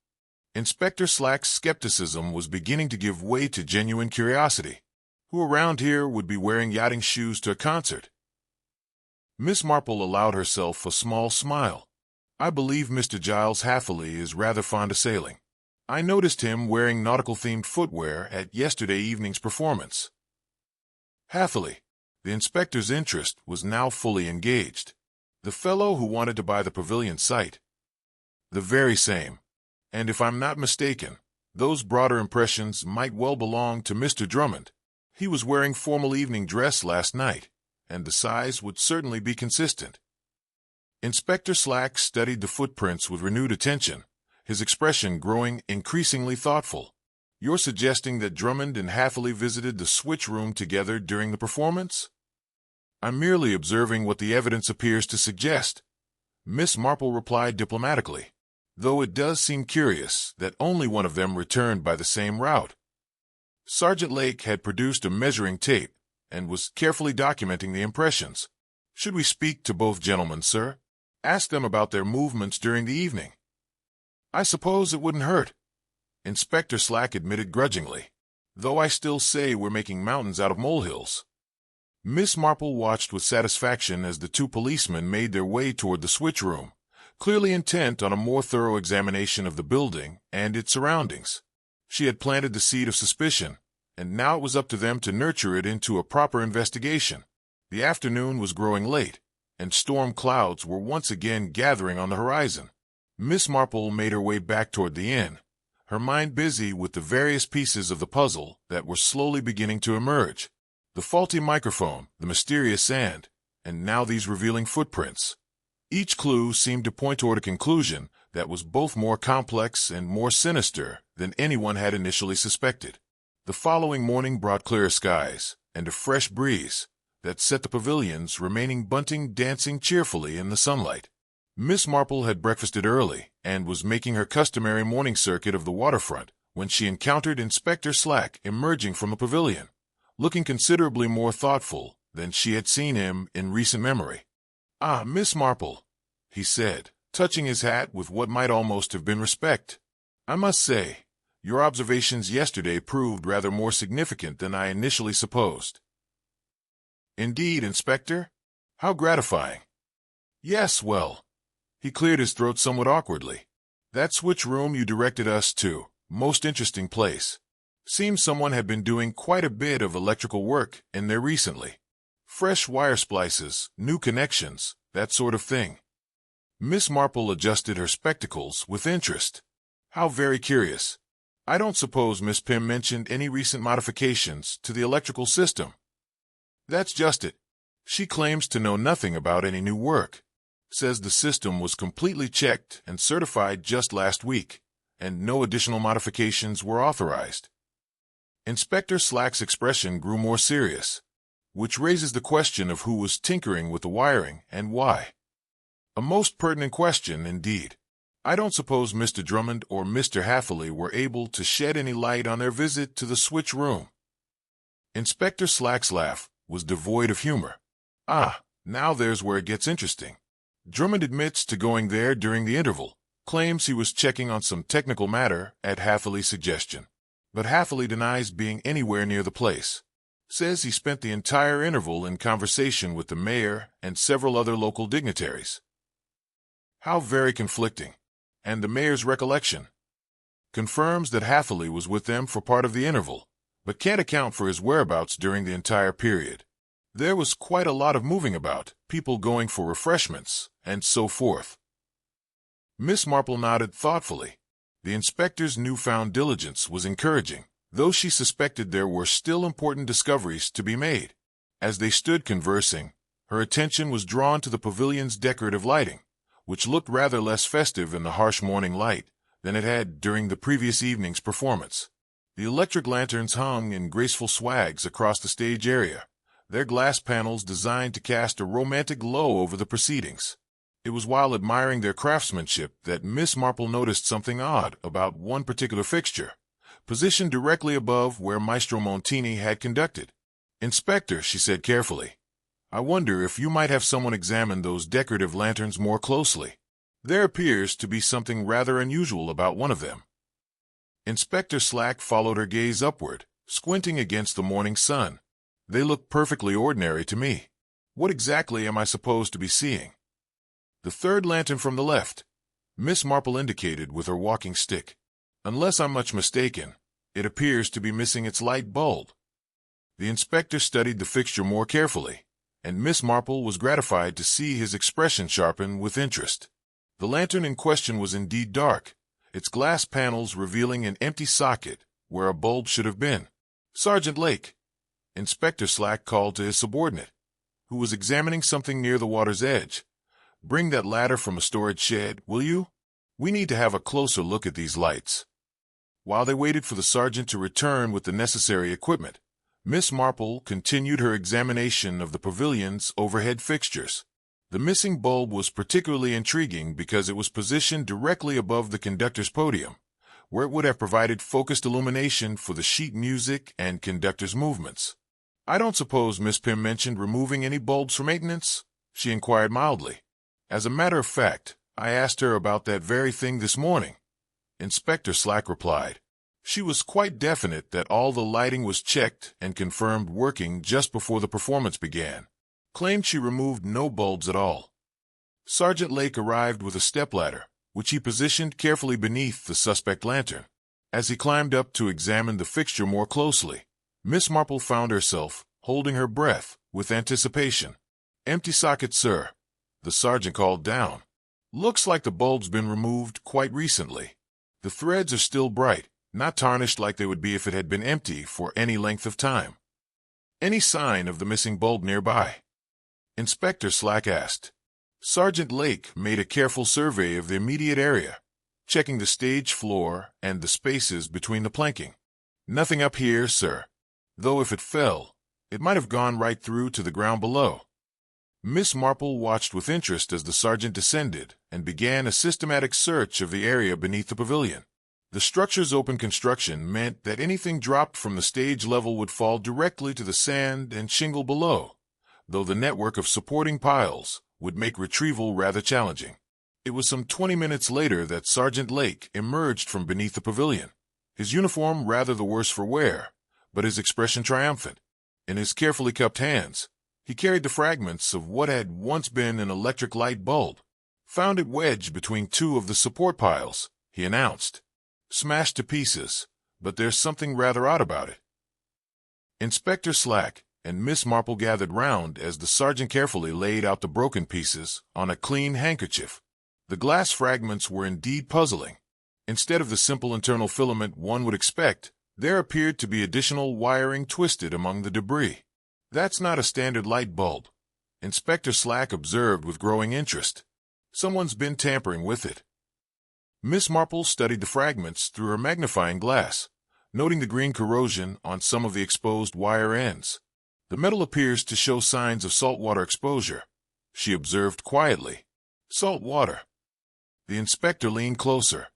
Inspector Slack's skepticism was beginning to give way to genuine curiosity. Who around here would be wearing yachting shoes to a concert? MissMarple allowed herself a small smile. I believe Mr. Giles Hathaway is rather fond of sailing. I noticed him wearing nautical-themed footwear at yesterday evening's performance. Hathaway. The inspector's interest was now fully engaged. The fellow who wanted to buy the pavilion site. The very same. And if I'm not mistaken, those broader impressions might well belong to Mr. Drummond. He was wearing formal evening dress last night, and the size would certainly be consistent. Inspector Slack studied the footprints with renewed attention, his expression growing increasingly thoughtful. You're suggesting that Drummond and Hathaway visited the switch room together during the performance? I'm merely observing what the evidence appears to suggest, MissMarple replied diplomatically, though it does seem curious that only one of them returned by the same route. Sergeant Lake had produced a measuring tape and was carefully documenting the impressions. Should we speak to both gentlemen, sir? Ask them about their movements during the evening. I suppose it wouldn't hurt, Inspector Slack admitted grudgingly, though I still say we're making mountains out of molehills. MissMarple watched with satisfaction as the 2 policemen made their way toward the switch room, clearly intent on a more thorough examination of the building and its surroundings. She had planted the seed of suspicion, and now it was up to them to nurture it into a proper investigation. The afternoon was growing late, and storm clouds were once again gathering on the horizon. MissMarple made her way back toward the inn, her mind busy with the various pieces of the puzzle that were slowly beginning to emerge. The faulty microphone, the mysterious sand, and now these revealing footprints. Each clue seemed to point toward a conclusion that was both more complex and more sinister than anyone had initially suspected. The following morning brought clear skies and a fresh breeze that set the pavilion's remaining bunting dancing cheerfully in the sunlight. MissMarple had breakfasted early and was making her customary morning circuit of the waterfront when she encountered Inspector Slack emerging from the pavilion, looking considerably more thoughtful than she had seen him in recent memory. "Ah, MissMarple," he said, touching his hat with what might almost have been respect. "I must say, your observations yesterday proved rather more significant than I initially supposed." "Indeed, Inspector? How gratifying." "Yes, well." He cleared his throat somewhat awkwardly. "That switch room you directed us to, most interesting place. Seems someone had been doing quite a bit of electrical work in there recently. Fresh wire splices, new connections, that sort of thing." MissMarple adjusted her spectacles with interest. "How very curious. I don't suppose Miss Pym mentioned any recent modifications to the electrical system." "That's just it. She claims to know nothing about any new work. Says the system was completely checked and certified just last week, and no additional modifications were authorized." Inspector Slack's expression grew more serious, which raises the question of who was tinkering with the wiring and why. A most pertinent question, indeed. I don't suppose Mr. Drummond or Mr. Hathaway were able to shed any light on their visit to the switch room. Inspector Slack's laugh was devoid of humor. "Ah, now there's where it gets interesting. Drummond admits to going there during the interval, claims he was checking on some technical matter at Hathaway's suggestion. But Hathaway denies being anywhere near the place. Says he spent the entire interval in conversation with the mayor and several other local dignitaries." "How very conflicting. And the mayor's recollection?" "Confirms that Hathaway was with them for part of the interval, but can't account for his whereabouts during the entire period. There was quite a lot of moving about, people going for refreshments, and so forth." MissMarple nodded thoughtfully. The inspector's newfound diligence was encouraging, though she suspected there were still important discoveries to be made. As they stood conversing, her attention was drawn to the pavilion's decorative lighting, which looked rather less festive in the harsh morning light than it had during the previous evening's performance. The electric lanterns hung in graceful swags across the stage area, their glass panels designed to cast a romantic glow over the proceedings. It was while admiring their craftsmanship that Miss Marple noticed something odd about one particular fixture, positioned directly above where Maestro Montini had conducted. "Inspector," she said carefully, "I wonder if you might have someone examine those decorative lanterns more closely. There appears to be something rather unusual about one of them." Inspector Slack followed her gaze upward, squinting against the morning sun. "They look perfectly ordinary to me. What exactly am I supposed to be seeing?" "The third lantern from the left," Miss Marple indicated with her walking stick. "Unless I'm much mistaken, it appears to be missing its light bulb." The inspector studied the fixture more carefully, and Miss Marple was gratified to see his expression sharpen with interest. The lantern in question was indeed dark, its glass panels revealing an empty socket where a bulb should have been. "Sergeant Lake," Inspector Slack called to his subordinate, who was examining something near the water's edge, "bring that ladder from a storage shed, will you? We need to have a closer look at these lights." While they waited for the sergeant to return with the necessary equipment, Miss Marple continued her examination of the pavilion's overhead fixtures. The missing bulb was particularly intriguing because it was positioned directly above the conductor's podium, where it would have provided focused illumination for the sheet music and conductor's movements. "I don't suppose Miss Pym mentioned removing any bulbs for maintenance?" she inquired mildly. "As a matter of fact, I asked her about that very thing this morning," Inspector Slack replied. "She was quite definite that all the lighting was checked and confirmed working just before the performance began. Claimed she removed no bulbs at all." Sergeant Lake arrived with a stepladder, which he positioned carefully beneath the suspect lantern. As he climbed up to examine the fixture more closely, Miss Marple found herself holding her breath with anticipation. "Empty socket, sir," the sergeant called down. "Looks like the bulb's been removed quite recently. The threads are still bright, not tarnished like they would be if it had been empty for any length of time." "Any sign of the missing bulb nearby?" Inspector Slack asked. Sergeant Lake made a careful survey of the immediate area, checking the stage floor and the spaces between the planking. "Nothing up here, sir. Though if it fell, it might have gone right through to the ground below." Miss Marple watched with interest as the sergeant descended and began a systematic search of the area beneath the pavilion. The structure's open construction meant that anything dropped from the stage level would fall directly to the sand and shingle below, though the network of supporting piles would make retrieval rather challenging. It was some 20 minutes later that Sergeant Lake emerged from beneath the pavilion, his uniform rather the worse for wear, but his expression triumphant. In his carefully cupped hands, he carried the fragments of what had once been an electric light bulb. "Found it wedged between two of the support piles," he announced. "Smashed to pieces, but there's something rather odd about it." Inspector Slack and Miss Marple gathered round as the sergeant carefully laid out the broken pieces on a clean handkerchief. The glass fragments were indeed puzzling. Instead of the simple internal filament one would expect, there appeared to be additional wiring twisted among the debris. "That's not a standard light bulb," Inspector Slack observed with growing interest. "Someone's been tampering with it." Miss Marple studied the fragments through her magnifying glass, noting the green corrosion on some of the exposed wire ends. "The metal appears to show signs of saltwater exposure," she observed quietly. "Salt water." The inspector leaned closer.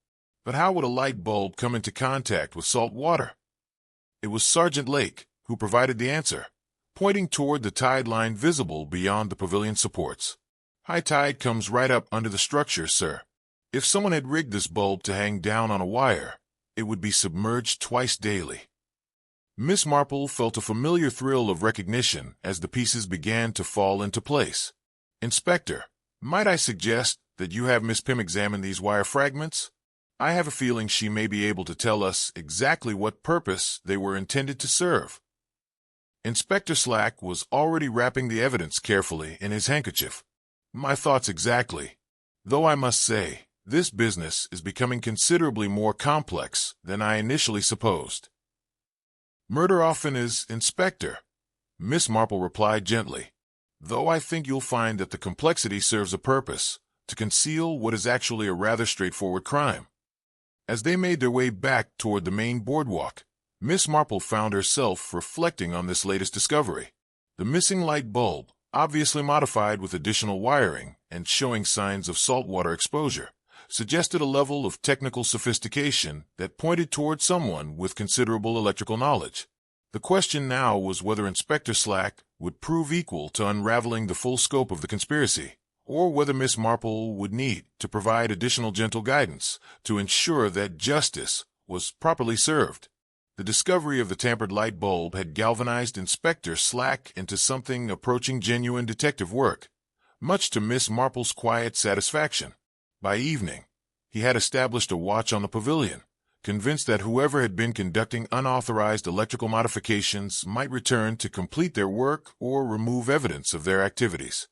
But how would a light bulb come into contact with salt water? It was Sergeant Lake who provided the answer, pointing toward the tide line visible beyond the pavilion supports. "High tide comes right up under the structure, sir. If someone had rigged this bulb to hang down on a wire, it would be submerged twice daily." Miss Marple felt a familiar thrill of recognition as the pieces began to fall into place. "Inspector, might I suggest that you have Miss Pym examine these wire fragments? I have a feeling she may be able to tell us exactly what purpose they were intended to serve." Inspector Slack was already wrapping the evidence carefully in his handkerchief. "My thoughts exactly. Though I must say, this business is becoming considerably more complex than I initially supposed." "Murder often is, Inspector," Miss Marple replied gently. "Though I think you'll find that the complexity serves a purpose, to conceal what is actually a rather straightforward crime. As they made their way back toward the main boardwalk, MissMarple found herself reflecting on this latest discovery. The missing light bulb, obviously modified with additional wiring and showing signs of saltwater exposure, suggested a level of technical sophistication that pointed toward someone with considerable electrical knowledge. The question now was whether Inspector Slack would prove equal to unraveling the full scope of the conspiracy, or whether MissMarple would need to provide additional gentle guidance to ensure that justice was properly served. The discovery of the tampered light bulb had galvanized Inspector Slack into something approaching genuine detective work, much to MissMarple's quiet satisfaction. By evening, he had established a watch on the pavilion, convinced that whoever had been conducting unauthorized electrical modifications might return to complete their work or remove evidence of their activities.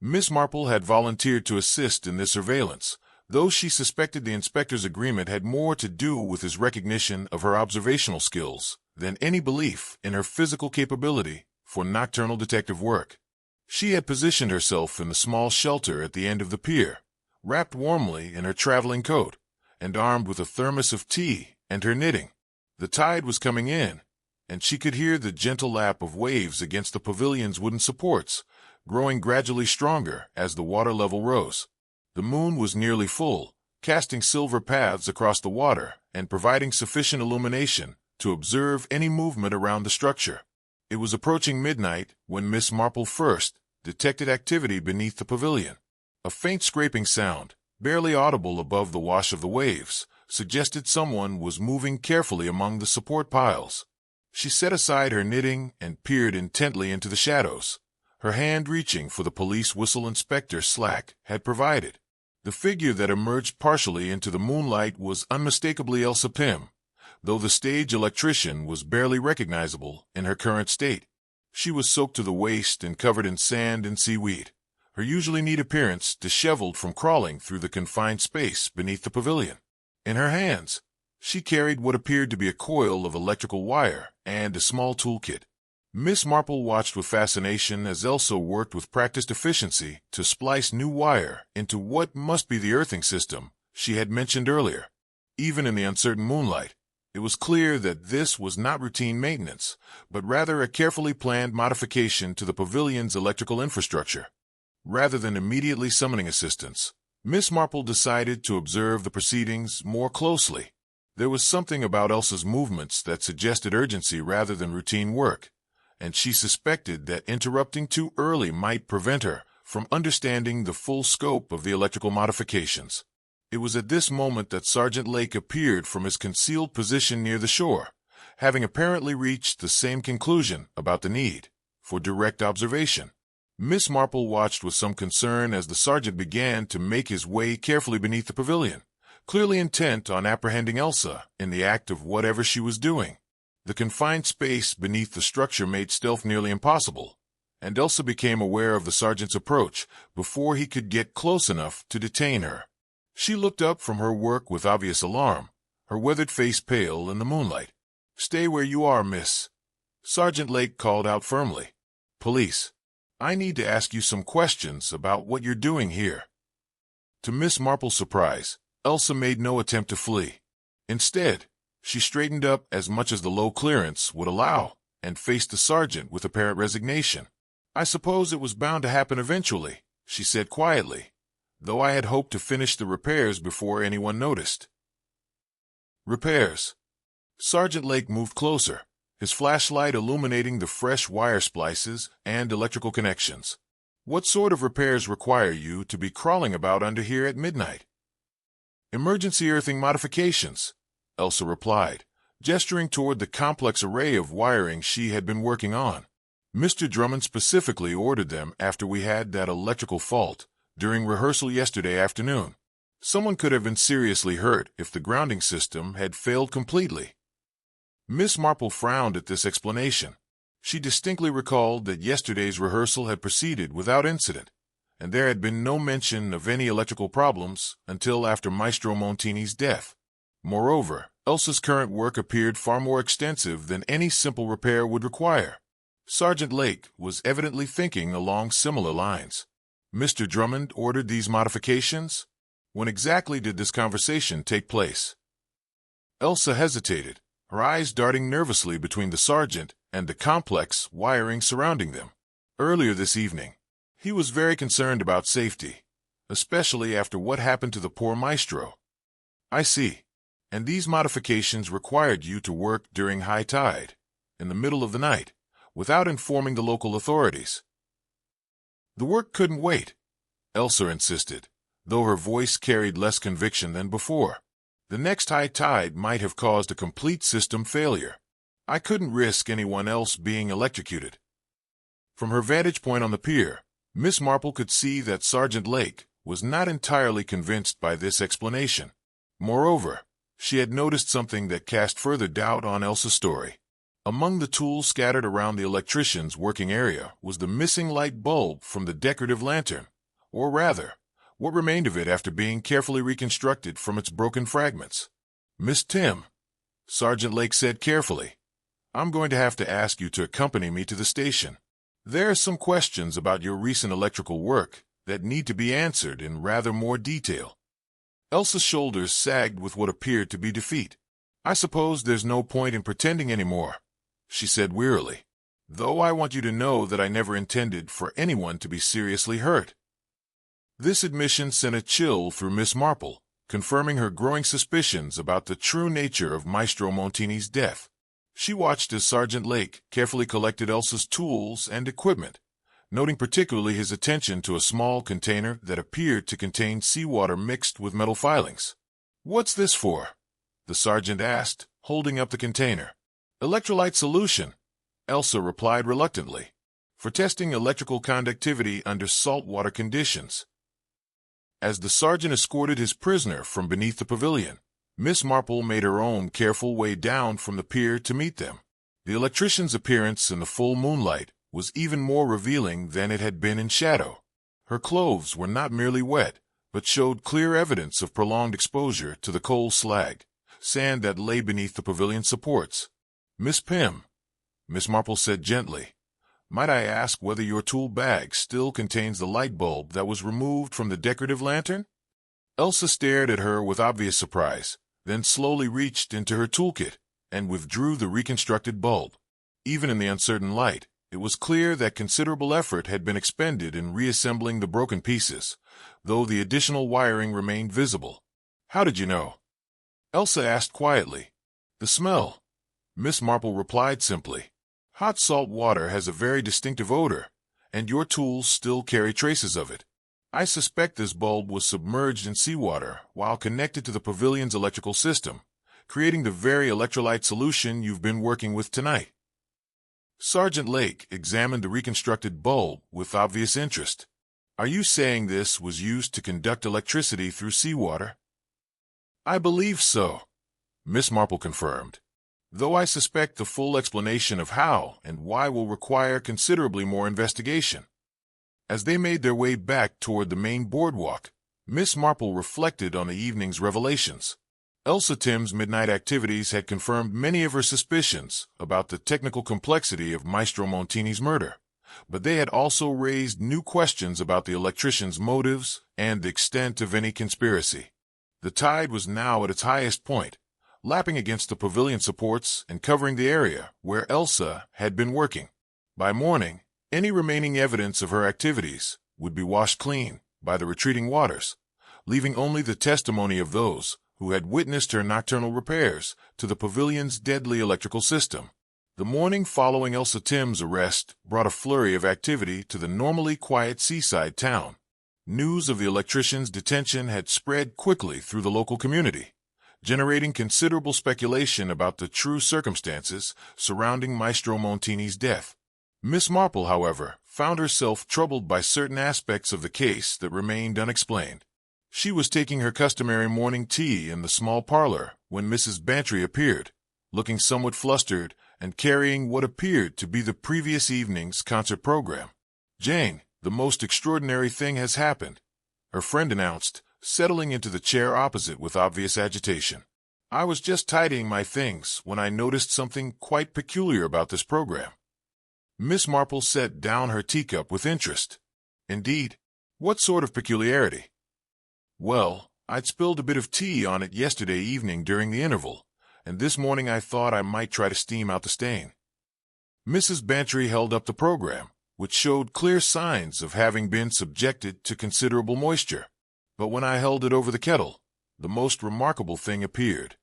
MissMarple had volunteered to assist in this surveillance, though she suspected the inspector's agreement had more to do with his recognition of her observational skills than any belief in her physical capability for nocturnal detective work. She had positioned herself in the small shelter at the end of the pier, wrapped warmly in her traveling coat, and armed with a thermos of tea and her knitting. The tide was coming in, and she could hear the gentle lap of waves against the pavilion's wooden supports, growing gradually stronger as the water level rose. The moon was nearly full, casting silver paths across the water and providing sufficient illumination to observe any movement around the structure. It was approaching midnight when MissMarple first detected activity beneath the pavilion. A faint scraping sound, barely audible above the wash of the waves, suggested someone was moving carefully among the support piles. She set aside her knitting and peered intently into the shadows, her hand reaching for the police whistle Inspector Slack had provided. The figure that emerged partially into the moonlight was unmistakably Elsa Pym, though the stage electrician was barely recognizable in her current state. She was soaked to the waist and covered in sand and seaweed, her usually neat appearance disheveled from crawling through the confined space beneath the pavilion. In her hands, she carried what appeared to be a coil of electrical wire and a small toolkit. MissMarple watched with fascination as Elsa worked with practiced efficiency to splice new wire into what must be the earthing system she had mentioned earlier. Even in the uncertain moonlight, it was clear that this was not routine maintenance, but rather a carefully planned modification to the pavilion's electrical infrastructure. Rather than immediately summoning assistance, MissMarple decided to observe the proceedings more closely. There was something about Elsa's movements that suggested urgency rather than routine work, and she suspected that interrupting too early might prevent her from understanding the full scope of the electrical modifications. It was at this moment that Sergeant Lake appeared from his concealed position near the shore, having apparently reached the same conclusion about the need for direct observation. MissMarple watched with some concern as the sergeant began to make his way carefully beneath the pavilion, clearly intent on apprehending Elsa in the act of whatever she was doing. The confined space beneath the structure made stealth nearly impossible, and Elsa became aware of the sergeant's approach before he could get close enough to detain her. She looked up from her work with obvious alarm, her weathered face pale in the moonlight. "Stay where you are, miss," Sergeant Lake called out firmly. "Police, I need to ask you some questions about what you're doing here." To MissMarple's surprise, Elsa made no attempt to flee. Instead, she straightened up as much as the low clearance would allow and faced the sergeant with apparent resignation. "I suppose it was bound to happen eventually," she said quietly, "though I had hoped to finish the repairs before anyone noticed." "Repairs?" Sergeant Lake moved closer, his flashlight illuminating the fresh wire splices and electrical connections. "What sort of repairs require you to be crawling about under here at midnight?" "Emergency earthing modifications," Elsa replied, gesturing toward the complex array of wiring she had been working on. "Mr. Drummond specifically ordered them after we had that electrical fault during rehearsal yesterday afternoon. Someone could have been seriously hurt if the grounding system had failed completely." MissMarple frowned at this explanation. She distinctly recalled that yesterday's rehearsal had proceeded without incident, and there had been no mention of any electrical problems until after Maestro Montini's death. Moreover, Elsa's current work appeared far more extensive than any simple repair would require. Sergeant Lake was evidently thinking along similar lines. Mr. Drummond ordered these modifications? When exactly did this conversation take place? Elsa hesitated, her eyes darting nervously between the sergeant and the complex wiring surrounding them. Earlier this evening, he was very concerned about safety, especially after what happened to the poor Maestro. I see. And these modifications required you to work during high tide, in the middle of the night, without informing the local authorities. The work couldn't wait, Elsa insisted, though her voice carried less conviction than before. The next high tide might have caused a complete system failure. I couldn't risk anyone else being electrocuted. From her vantage point on the pier, MissMarple could see that Sergeant Lake was not entirely convinced by this explanation. Moreover, she had noticed something that cast further doubt on Elsa's story. Among the tools scattered around the electrician's working area was the missing light bulb from the decorative lantern, or rather, what remained of it after being carefully reconstructed from its broken fragments. "Miss Tim," Sergeant Lake said carefully, "I'm going to have to ask you to accompany me to the station. There are some questions about your recent electrical work that need to be answered in rather more detail." Elsa's shoulders sagged with what appeared to be defeat. "I suppose there's no point in pretending anymore," she said wearily, "though I want you to know that I never intended for anyone to be seriously hurt." This admission sent a chill through MissMarple, confirming her growing suspicions about the true nature of Maestro Montini's death. She watched as Sergeant Lake carefully collected Elsa's tools and equipment, noting particularly his attention to a small container that appeared to contain seawater mixed with metal filings. "What's this for?" the sergeant asked, holding up the container. "Electrolyte solution," Elsa replied reluctantly, "for testing electrical conductivity under saltwater conditions." As the sergeant escorted his prisoner from beneath the pavilion, MissMarple made her own careful way down from the pier to meet them. The electrician's appearance in the full moonlight was even more revealing than it had been in shadow. Her clothes were not merely wet, but showed clear evidence of prolonged exposure to the coal slag, sand that lay beneath the pavilion's supports. "Miss Pym," MissMarple said gently, "might I ask whether your tool bag still contains the light bulb that was removed from the decorative lantern?" Elsa stared at her with obvious surprise, then slowly reached into her toolkit and withdrew the reconstructed bulb. Even in the uncertain light, it was clear that considerable effort had been expended in reassembling the broken pieces, though the additional wiring remained visible. "How did you know?" Elsa asked quietly. "The smell," MissMarple replied simply. "Hot salt water has a very distinctive odor, and your tools still carry traces of it. I suspect this bulb was submerged in seawater while connected to the pavilion's electrical system, creating the very electrolyte solution you've been working with tonight." Sergeant Lake examined the reconstructed bulb with obvious interest. "Are you saying this was used to conduct electricity through seawater?" "I believe so," MissMarple confirmed, "though I suspect the full explanation of how and why will require considerably more investigation." As they made their way back toward the main boardwalk, MissMarple reflected on the evening's revelations. Elsa Tim's midnight activities had confirmed many of her suspicions about the technical complexity of Maestro Montini's murder, but they had also raised new questions about the electrician's motives and the extent of any conspiracy. The tide was now at its highest point, lapping against the pavilion supports and covering the area where Elsa had been working. By morning, any remaining evidence of her activities would be washed clean by the retreating waters, leaving only the testimony of those who had witnessed her nocturnal repairs to the pavilion's deadly electrical system. The morning following Elsa Tim's arrest brought a flurry of activity to the normally quiet seaside town. News of the electrician's detention had spread quickly through the local community, generating considerable speculation about the true circumstances surrounding Maestro Montini's death. MissMarple, however, found herself troubled by certain aspects of the case that remained unexplained. She was taking her customary morning tea in the small parlor when Mrs. Bantry appeared, looking somewhat flustered and carrying what appeared to be the previous evening's concert program. "Jane, the most extraordinary thing has happened," her friend announced, settling into the chair opposite with obvious agitation. "I was just tidying my things when I noticed something quite peculiar about this program." MissMarple set down her teacup with interest. "Indeed? What sort of peculiarity? Well, I'd spilled a bit of tea on it yesterday evening during the interval, and this morning I thought I might try to steam out the stain. Mrs. Bantry held up the program, which showed clear signs of having been subjected to considerable moisture. But when I held it over the kettle, the most remarkable thing appeared.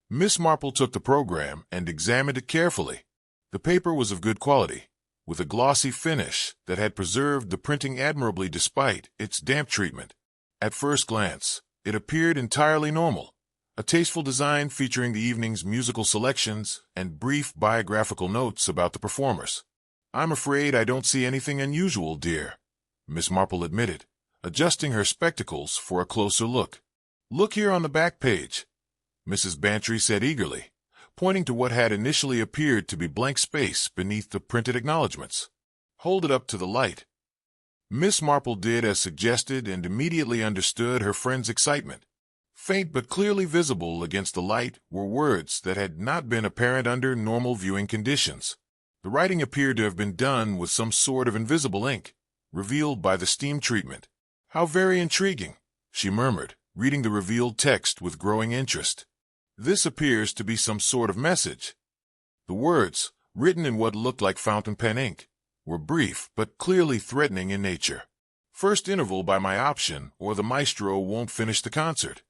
Miss Marple took the program and examined it carefully. The paper was of good quality, with a glossy finish that had preserved the printing admirably despite its damp treatment. At first glance, it appeared entirely normal, a tasteful design featuring the evening's musical selections and brief biographical notes about the performers. "I'm afraid I don't see anything unusual, dear," Miss Marple admitted, adjusting her spectacles for a closer look. "Look here on the back page," Mrs. Bantry said eagerly, pointing to what had initially appeared to be blank space beneath the printed acknowledgments. "Hold it up to the light." Miss Marple did as suggested and immediately understood her friend's excitement. Faint but clearly visible against the light were words that had not been apparent under normal viewing conditions. The writing appeared to have been done with some sort of invisible ink, revealed by the steam treatment. "How very intriguing," she murmured, reading the revealed text with growing interest. "This appears to be some sort of message." The words, written in what looked like fountain pen ink, were brief but clearly threatening in nature. "First interval by my option, or the Maestro won't finish the concert."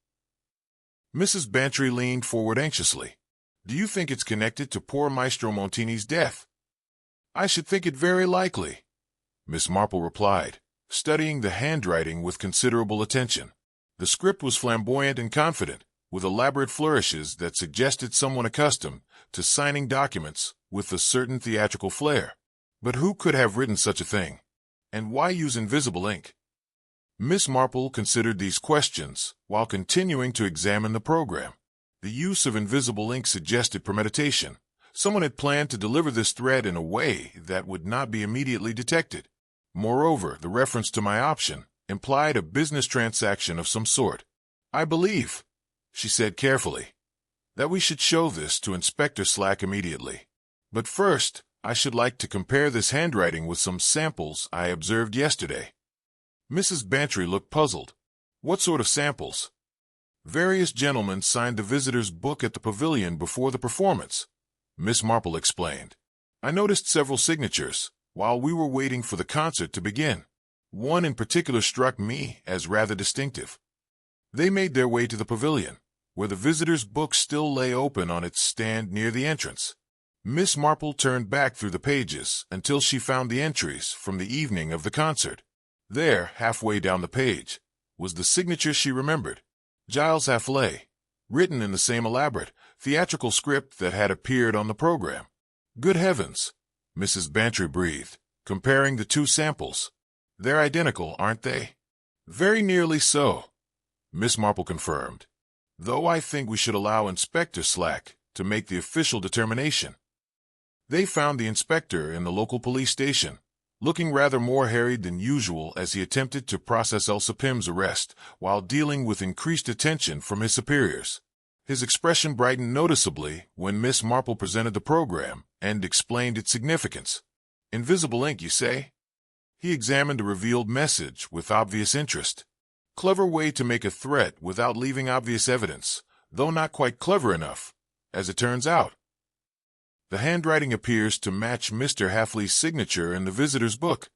Mrs. Bantry leaned forward anxiously. "Do you think it's connected to poor Maestro Montini's death?" "I should think it very likely," Miss Marple replied, studying the handwriting with considerable attention. The script was flamboyant and confident, with elaborate flourishes that suggested someone accustomed to signing documents with a certain theatrical flair. But who could have written such a thing? And why use invisible ink? Miss Marple considered these questions while continuing to examine the program. The use of invisible ink suggested premeditation. Someone had planned to deliver this thread in a way that would not be immediately detected. Moreover, the reference to my option implied a business transaction of some sort. "I believe," she said carefully, "that we should show this to Inspector Slack immediately. But first, I should like to compare this handwriting with some samples I observed yesterday." Mrs. Bantry looked puzzled. "What sort of samples?" "Various gentlemen signed the visitors' book at the pavilion before the performance," Miss Marple explained. "I noticed several signatures while we were waiting for the concert to begin. One in particular struck me as rather distinctive. They made their way to the pavilion, where the visitors' book still lay open on its stand near the entrance. Miss Marple turned back through the pages until she found the entries from the evening of the concert. There, halfway down the page, was the signature she remembered, Giles Affley, written in the same elaborate, theatrical script that had appeared on the program. "Good heavens," Mrs. Bantry breathed, comparing the two samples. "They're identical, aren't they?" "Very nearly so," Miss Marple confirmed, "though I think we should allow Inspector Slack to make the official determination." They found the inspector in the local police station, looking rather more harried than usual as he attempted to process Elsa Pym's arrest while dealing with increased attention from his superiors. His expression brightened noticeably when Miss Marple presented the program and explained its significance. "Invisible ink, you say?" He examined the revealed message with obvious interest. "Clever way to make a threat without leaving obvious evidence, though not quite clever enough, as it turns out. The handwriting appears to match Mr. Hafley's signature in the visitor's book,"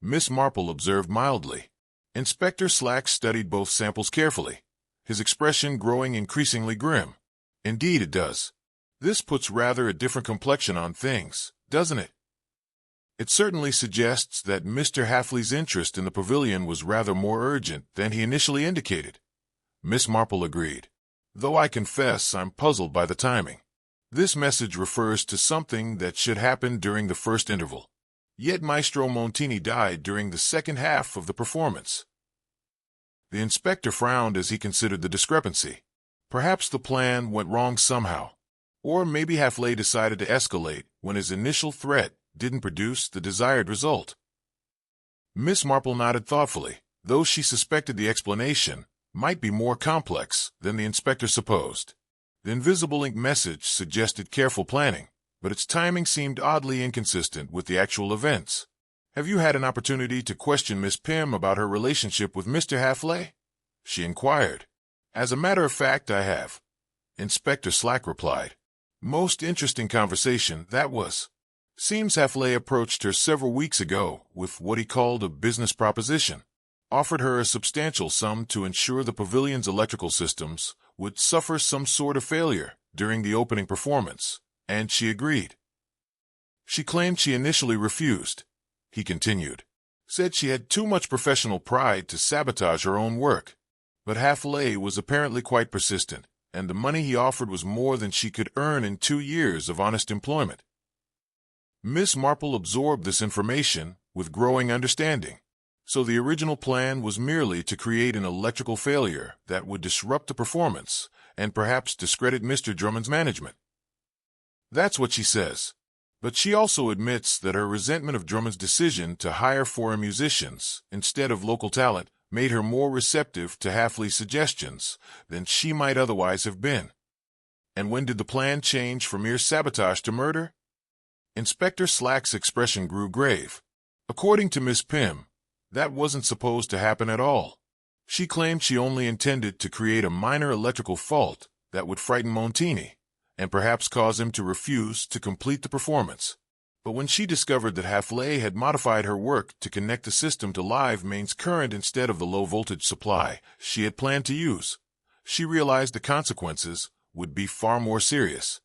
Miss Marple observed mildly. Inspector Slack studied both samples carefully, his expression growing increasingly grim. "Indeed it does. This puts rather a different complexion on things, doesn't it? It certainly suggests that Mr. Hafley's interest in the pavilion was rather more urgent than he initially indicated," Miss Marple agreed, "though I confess I'm puzzled by the timing. This message refers to something that should happen during the first interval. Yet Maestro Montini died during the second half of the performance." The inspector frowned as he considered the discrepancy. Perhaps the plan went wrong somehow. Or maybe Hafley decided to escalate when his initial threat didn't produce the desired result. Miss Marple nodded thoughtfully, though she suspected the explanation might be more complex than the inspector supposed. The invisible ink message suggested careful planning, but its timing seemed oddly inconsistent with the actual events. "Have you had an opportunity to question Miss Pym about her relationship with Mr. Halfley?" she inquired. "As a matter of fact, I have," Inspector Slack replied. "Most interesting conversation, that was. Seems Halfley approached her several weeks ago with what he called a business proposition. Offered her a substantial sum to ensure the pavilion's electrical systems would suffer some sort of failure during the opening performance, and she agreed. She claimed she initially refused," he continued. "Said she had too much professional pride to sabotage her own work. But Halfley was apparently quite persistent, and the money he offered was more than she could earn in 2 years of honest employment." Miss Marple absorbed this information with growing understanding. So the original plan was merely to create an electrical failure that would disrupt the performance and perhaps discredit Mr. Drummond's management. That's what she says. But she also admits that her resentment of Drummond's decision to hire foreign musicians instead of local talent made her more receptive to Halfley's suggestions than she might otherwise have been. And when did the plan change from mere sabotage to murder? Inspector Slack's expression grew grave. According to Miss Pym, that wasn't supposed to happen at all. She claimed she only intended to create a minor electrical fault that would frighten Montini, and perhaps cause him to refuse to complete the performance. But when she discovered that Halfley had modified her work to connect the system to live mains current instead of the low-voltage supply she had planned to use, she realized the consequences would be far more serious.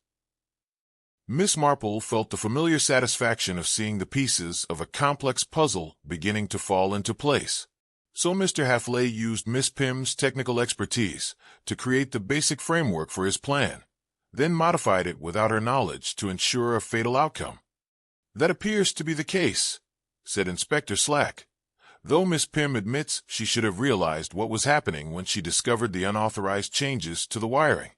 Miss Marple felt the familiar satisfaction of seeing the pieces of a complex puzzle beginning to fall into place. So Mr. Halfley used Miss Pym's technical expertise to create the basic framework for his plan, then modified it without her knowledge to ensure a fatal outcome. "That appears to be the case," said Inspector Slack, though Miss Pym admits she should have realized what was happening when she discovered the unauthorized changes to the wiring.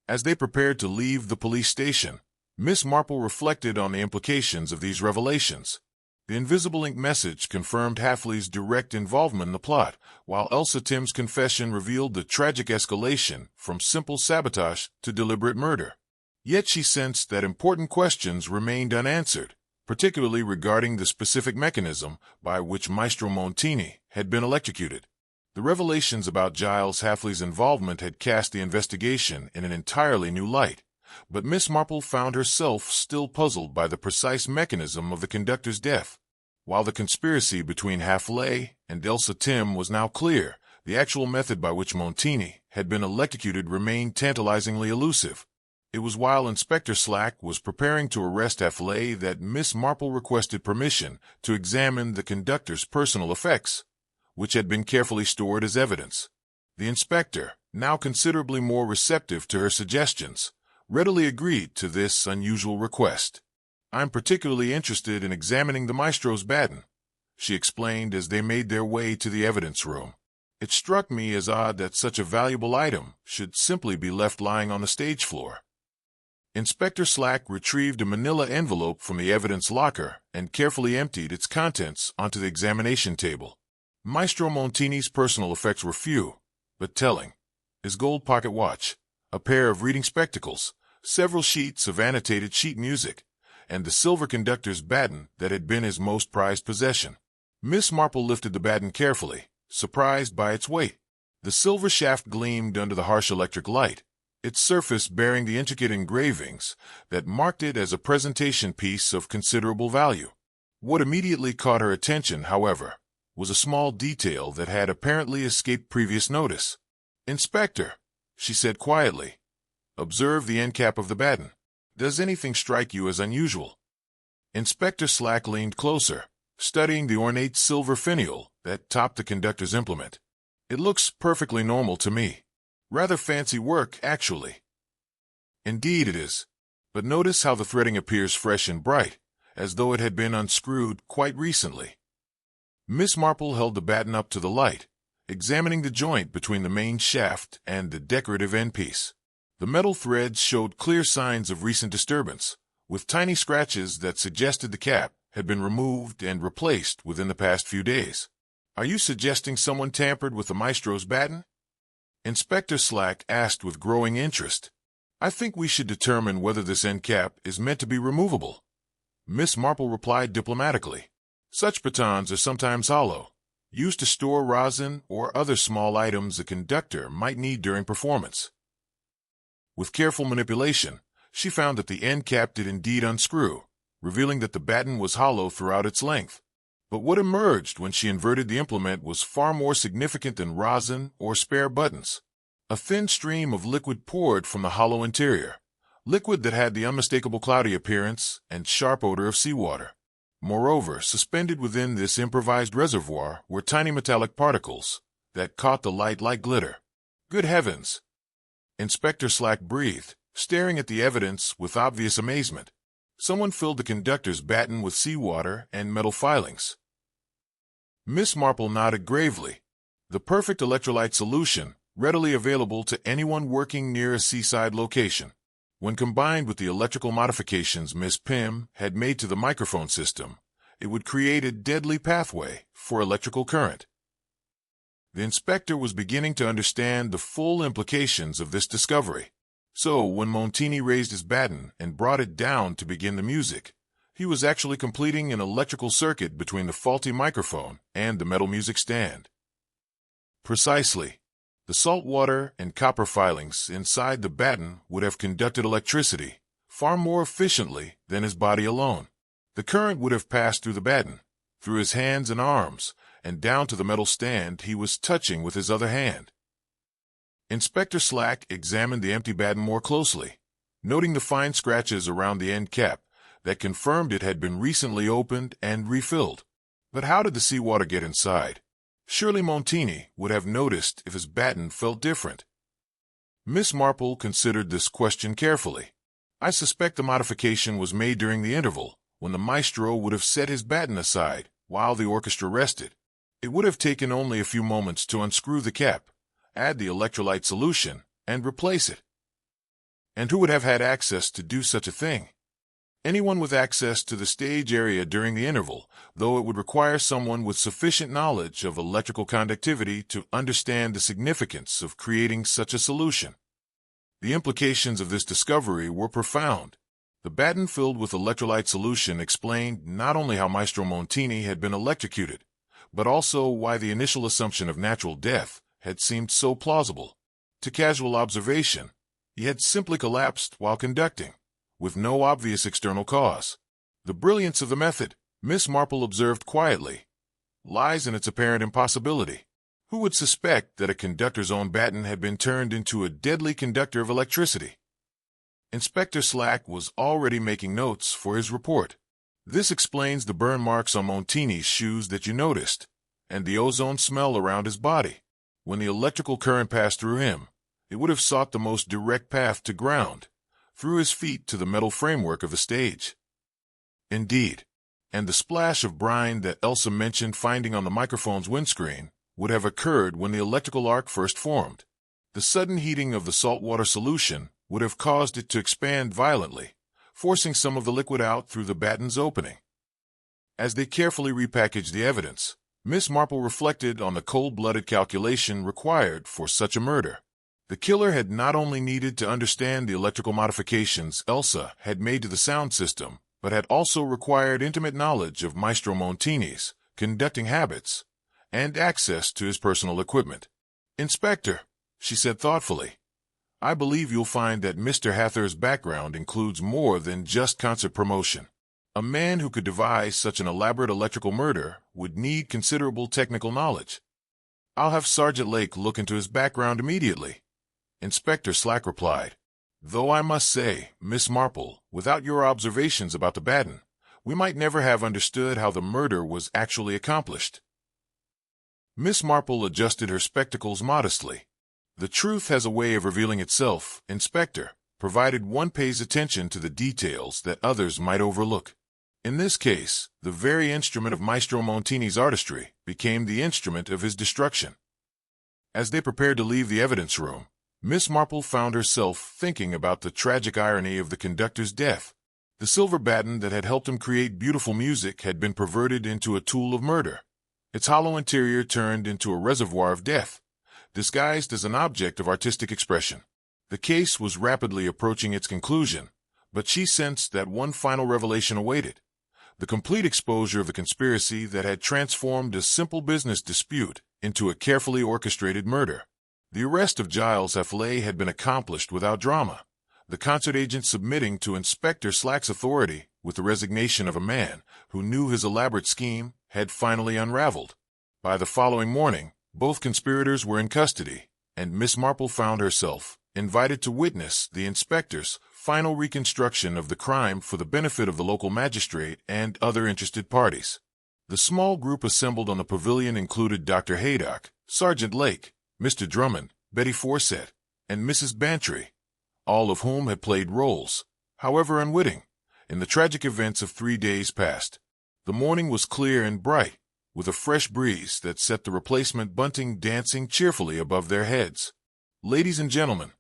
As they prepared to leave the police station, Miss Marple reflected on the implications of these revelations. The invisible ink message confirmed Halfley's direct involvement in the plot, while Elsa Tim's confession revealed the tragic escalation from simple sabotage to deliberate murder. Yet she sensed that important questions remained unanswered, particularly regarding the specific mechanism by which Maestro Montini had been electrocuted. The revelations about Giles Halfley's involvement had cast the investigation in an entirely new light. But Miss Marple found herself still puzzled by the precise mechanism of the conductor's death. While the conspiracy between Halfley and Elsa Tim was now clear, the actual method by which Montini had been electrocuted remained tantalizingly elusive. It was while Inspector Slack was preparing to arrest Halfley that Miss Marple requested permission to examine the conductor's personal effects, which had been carefully stored as evidence. The inspector, now considerably more receptive to her suggestions, readily agreed to this unusual request. "I'm particularly interested in examining the maestro's baton," she explained as they made their way to the evidence room. "It struck me as odd that such a valuable item should simply be left lying on the stage floor." Inspector Slack retrieved a manila envelope from the evidence locker and carefully emptied its contents onto the examination table. Maestro Montini's personal effects were few, but telling. His gold pocket watch, a pair of reading spectacles, several sheets of annotated sheet music, and the silver conductor's baton that had been his most prized possession. Miss Marple lifted the baton carefully, surprised by its weight. The silver shaft gleamed under the harsh electric light, its surface bearing the intricate engravings that marked it as a presentation piece of considerable value. What immediately caught her attention, however, was a small detail that had apparently escaped previous notice. "Inspector," she said quietly, "observe the end cap of the baton. Does anything strike you as unusual?" Inspector Slack leaned closer, studying the ornate silver finial that topped the conductor's implement. "It looks perfectly normal to me. Rather fancy work, actually." "Indeed it is. But notice how the threading appears fresh and bright, as though it had been unscrewed quite recently." Miss Marple held the baton up to the light, examining the joint between the main shaft and the decorative endpiece. The metal threads showed clear signs of recent disturbance, with tiny scratches that suggested the cap had been removed and replaced within the past few days. "Are you suggesting someone tampered with the maestro's baton?" Inspector Slack asked with growing interest. "I think we should determine whether this end cap is meant to be removable," Miss Marple replied diplomatically. Such batons are sometimes hollow, used to store rosin or other small items a conductor might need during performance. With careful manipulation, she found that the end cap did indeed unscrew, revealing that the baton was hollow throughout its length. But what emerged when she inverted the implement was far more significant than rosin or spare buttons. A thin stream of liquid poured from the hollow interior, liquid that had the unmistakable cloudy appearance and sharp odor of seawater. Moreover, suspended within this improvised reservoir were tiny metallic particles that caught the light like glitter. Good heavens! Inspector Slack breathed, staring at the evidence with obvious amazement. Someone filled the conductor's baton with seawater and metal filings. MissMarple nodded gravely. The perfect electrolyte solution, readily available to anyone working near a seaside location. When combined with the electrical modifications Miss Pym had made to the microphone system, it would create a deadly pathway for electrical current. The inspector was beginning to understand the full implications of this discovery. So, when Montini raised his baton and brought it down to begin the music, he was actually completing an electrical circuit between the faulty microphone and the metal music stand. Precisely. The salt water and copper filings inside the baton would have conducted electricity far more efficiently than his body alone. The current would have passed through the baton, through his hands and arms, and down to the metal stand he was touching with his other hand. Inspector Slack examined the empty baton more closely, noting the fine scratches around the end cap that confirmed it had been recently opened and refilled. But how did the seawater get inside? Surely Montini would have noticed if his baton felt different. MissMarple considered this question carefully. I suspect the modification was made during the interval, when the maestro would have set his baton aside while the orchestra rested. It would have taken only a few moments to unscrew the cap, add the electrolyte solution, and replace it. And who would have had access to do such a thing? Anyone with access to the stage area during the interval, though it would require someone with sufficient knowledge of electrical conductivity to understand the significance of creating such a solution. The implications of this discovery were profound. The baton filled with electrolyte solution explained not only how Maestro Montini had been electrocuted, but also why the initial assumption of natural death had seemed so plausible. To casual observation, he had simply collapsed while conducting, with no obvious external cause. The brilliance of the method, MissMarple observed quietly, lies in its apparent impossibility. Who would suspect that a conductor's own baton had been turned into a deadly conductor of electricity? Inspector Slack was already making notes for his report. This explains the burn marks on Montini's shoes that you noticed, and the ozone smell around his body. When the electrical current passed through him, it would have sought the most direct path to ground, through his feet to the metal framework of the stage. Indeed, and the splash of brine that Elsa mentioned finding on the microphone's windscreen would have occurred when the electrical arc first formed. The sudden heating of the saltwater solution would have caused it to expand violently, forcing some of the liquid out through the baton's opening. As they carefully repackaged the evidence, MissMarple reflected on the cold-blooded calculation required for such a murder. The killer had not only needed to understand the electrical modifications Elsa had made to the sound system, but had also required intimate knowledge of Maestro Montini's conducting habits and access to his personal equipment. "Inspector," she said thoughtfully, "I believe you'll find that Mr. Hather's background includes more than just concert promotion. A man who could devise such an elaborate electrical murder would need considerable technical knowledge. I'll have Sergeant Lake look into his background immediately," Inspector Slack replied. "Though I must say, MissMarple, without your observations about the baton, we might never have understood how the murder was actually accomplished." MissMarple adjusted her spectacles modestly. "The truth has a way of revealing itself, Inspector, provided one pays attention to the details that others might overlook. In this case, the very instrument of Maestro Montini's artistry became the instrument of his destruction." As they prepared to leave the evidence room, MissMarple found herself thinking about the tragic irony of the conductor's death. The silver baton that had helped him create beautiful music had been perverted into a tool of murder, its hollow interior turned into a reservoir of death, disguised as an object of artistic expression. The case was rapidly approaching its conclusion, but she sensed that one final revelation awaited. The complete exposure of the conspiracy that had transformed a simple business dispute into a carefully orchestrated murder. The arrest of Giles Heffley had been accomplished without drama, the concert agent submitting to Inspector Slack's authority with the resignation of a man who knew his elaborate scheme had finally unraveled. By the following morning, both conspirators were in custody, and Miss Marple found herself invited to witness the inspector's final reconstruction of the crime for the benefit of the local magistrate and other interested parties. The small group assembled on the pavilion included Dr. Haydock, Sergeant Lake, Mr. Drummond, Betty Fawcett, and Mrs. Bantry, all of whom had played roles, however unwitting, in the tragic events of 3 days past. The morning was clear and bright, with a fresh breeze that set the replacement bunting dancing cheerfully above their heads. "Ladies and gentlemen,"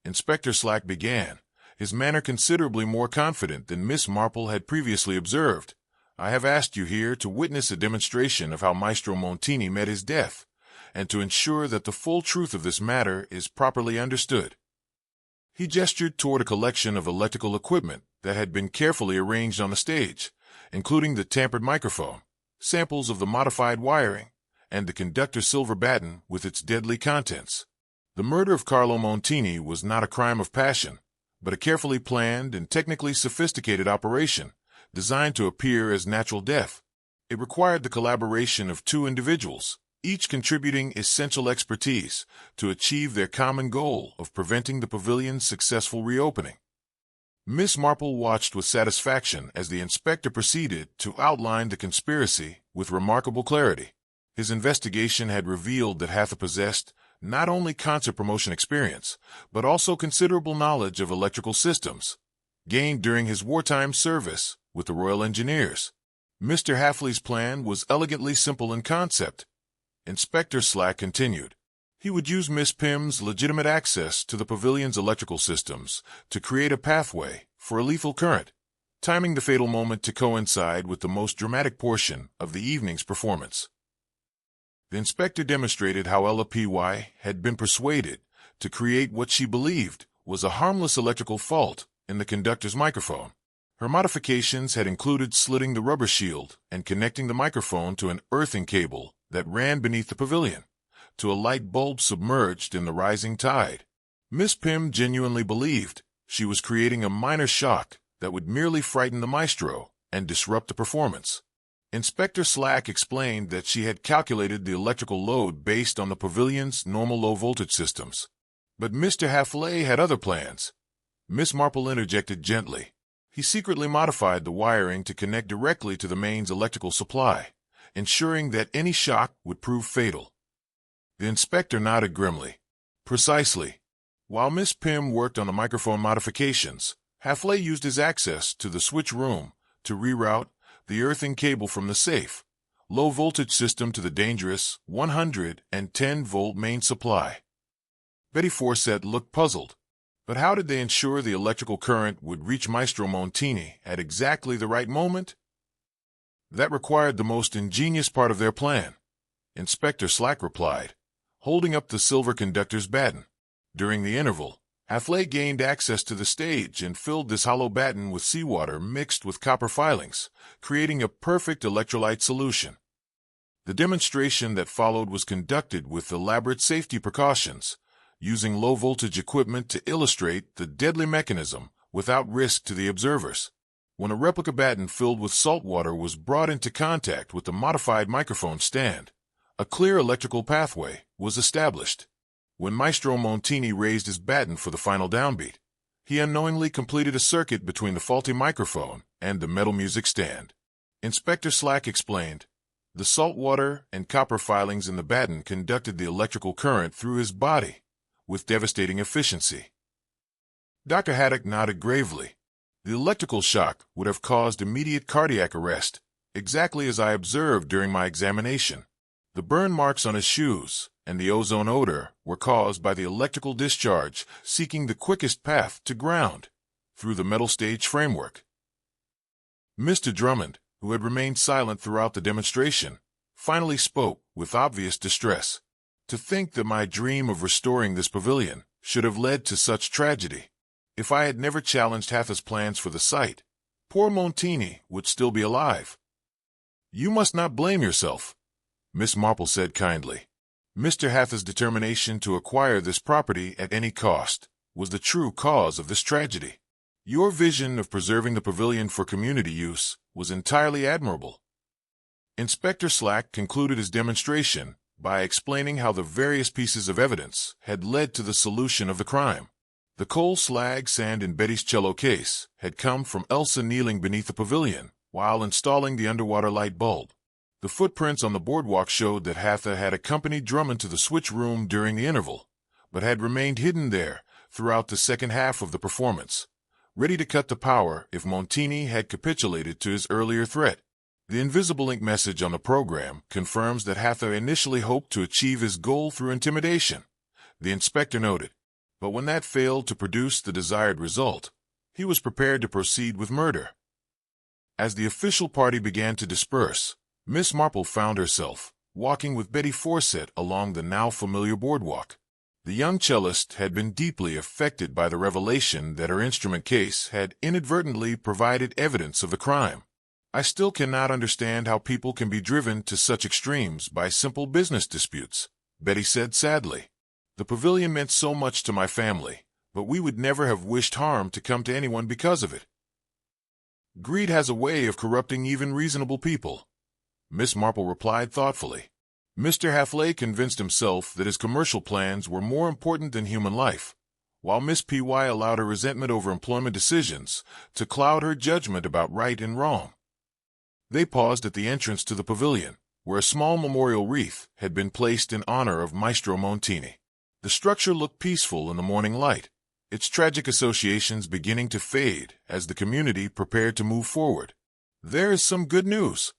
Inspector Slack began, his manner considerably more confident than Miss Marple had previously observed, "I have asked you here to witness a demonstration of how Maestro Montini met his death, and to ensure that the full truth of this matter is properly understood." He gestured toward a collection of electrical equipment that had been carefully arranged on the stage, including the tampered microphone, samples of the modified wiring, and the Conductor's silver baton with its deadly contents. The murder of Carlo Montini was not a crime of passion, but a carefully planned and technically sophisticated operation designed to appear as natural death. It required the collaboration of two individuals, each contributing essential expertise to achieve their common goal of preventing the pavilion's successful reopening. Miss Marple watched with satisfaction as the inspector proceeded to outline the conspiracy with remarkable clarity. His investigation had revealed that Hatha possessed not only concert promotion experience, but also considerable knowledge of electrical systems, gained during his wartime service with the Royal Engineers. Mr. Heffley's plan was elegantly simple in concept. Inspector Slack continued. He would use Miss Pym's legitimate access to the pavilion's electrical systems to create a pathway for a lethal current, timing the fatal moment to coincide with the most dramatic portion of the evening's performance. The inspector demonstrated how Ella P.Y. had been persuaded to create what she believed was a harmless electrical fault in the conductor's microphone. Her modifications had included slitting the rubber shield and connecting the microphone to an earthing cable that ran beneath the pavilion, to a light bulb submerged in the rising tide. Miss Pym genuinely believed she was creating a minor shock that would merely frighten the maestro and disrupt the performance. Inspector Slack explained that she had calculated the electrical load based on the pavilion's normal low-voltage systems. But Mr. Heffley had other plans. Miss Marple interjected gently. He secretly modified the wiring to connect directly to the mains electrical supply, ensuring that any shock would prove fatal. The inspector nodded grimly. Precisely. While Miss Pym worked on the microphone modifications, Heffley used his access to the switch room to reroute the earthing cable from the safe, low-voltage system to the dangerous 110-volt main supply. Betty Fawcett looked puzzled. But how did they ensure the electrical current would reach Maestro Montini at exactly the right moment? That required the most ingenious part of their plan, Inspector Slack replied, holding up the silver conductor's baton. During the interval, Heffley gained access to the stage and filled this hollow baton with seawater mixed with copper filings, creating a perfect electrolyte solution. The demonstration that followed was conducted with elaborate safety precautions, using low-voltage equipment to illustrate the deadly mechanism without risk to the observers. When a replica baton filled with salt water was brought into contact with the modified microphone stand, a clear electrical pathway was established. When Maestro Montini raised his baton for the final downbeat, he unknowingly completed a circuit between the faulty microphone and the metal music stand. Inspector Slack explained, the salt water and copper filings in the baton conducted the electrical current through his body with devastating efficiency. Dr. Haddock nodded gravely. The electrical shock would have caused immediate cardiac arrest, exactly as I observed during my examination. The burn marks on his shoes and the ozone odor were caused by the electrical discharge seeking the quickest path to ground through the metal stage framework. Mr. Drummond, who had remained silent throughout the demonstration, finally spoke with obvious distress. To think that my dream of restoring this pavilion should have led to such tragedy. If I had never challenged Hatha's plans for the site, poor Montini would still be alive. "You must not blame yourself," MissMarple said kindly. "Mr. Hatha's determination to acquire this property at any cost was the true cause of this tragedy. Your vision of preserving the pavilion for community use was entirely admirable." Inspector Slack concluded his demonstration by explaining how the various pieces of evidence had led to the solution of the crime. The coal, slag, sand in Betty's cello case had come from Elsa kneeling beneath the pavilion while installing the underwater light bulb. The footprints on the boardwalk showed that Hatha had accompanied Drummond to the switch room during the interval, but had remained hidden there throughout the second half of the performance, ready to cut the power if Montini had capitulated to his earlier threat. The invisible ink message on the program confirms that Hatha initially hoped to achieve his goal through intimidation, the inspector noted. But when that failed to produce the desired result, he was prepared to proceed with murder. As the official party began to disperse, MissMarple found herself walking with Betty Fawcett along the now familiar boardwalk. The young cellist had been deeply affected by the revelation that her instrument case had inadvertently provided evidence of the crime. "I still cannot understand how people can be driven to such extremes by simple business disputes," Betty said sadly. "The pavilion meant so much to my family, but we would never have wished harm to come to anyone because of it. Greed has a way of corrupting even reasonable people," MissMarple replied thoughtfully. Mr. Halfley convinced himself that his commercial plans were more important than human life, while Miss P.Y. allowed her resentment over employment decisions to cloud her judgment about right and wrong. They paused at the entrance to the pavilion, where a small memorial wreath had been placed in honor of Maestro Montini. The structure looked peaceful in the morning light, its tragic associations beginning to fade as the community prepared to move forward. "There is some good news,"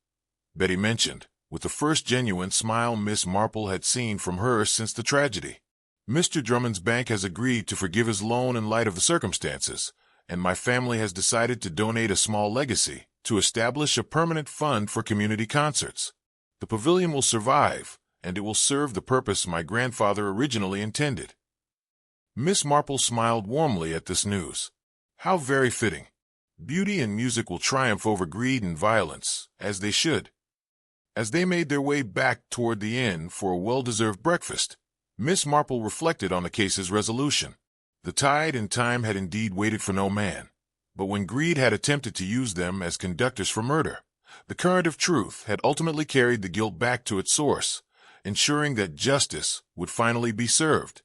Betty mentioned, with the first genuine smile MissMarple had seen from her since the tragedy. "Mr. Drummond's bank has agreed to forgive his loan in light of the circumstances, and my family has decided to donate a small legacy to establish a permanent fund for community concerts. The pavilion will survive, and it will serve the purpose my grandfather originally intended." MissMarple smiled warmly at this news. How very fitting. Beauty and music will triumph over greed and violence, as they should. As they made their way back toward the inn for a well-deserved breakfast, MissMarple reflected on the case's resolution. The tide and time had indeed waited for no man, but when greed had attempted to use them as conductors for murder, the current of truth had ultimately carried the guilt back to its source, ensuring that justice would finally be served.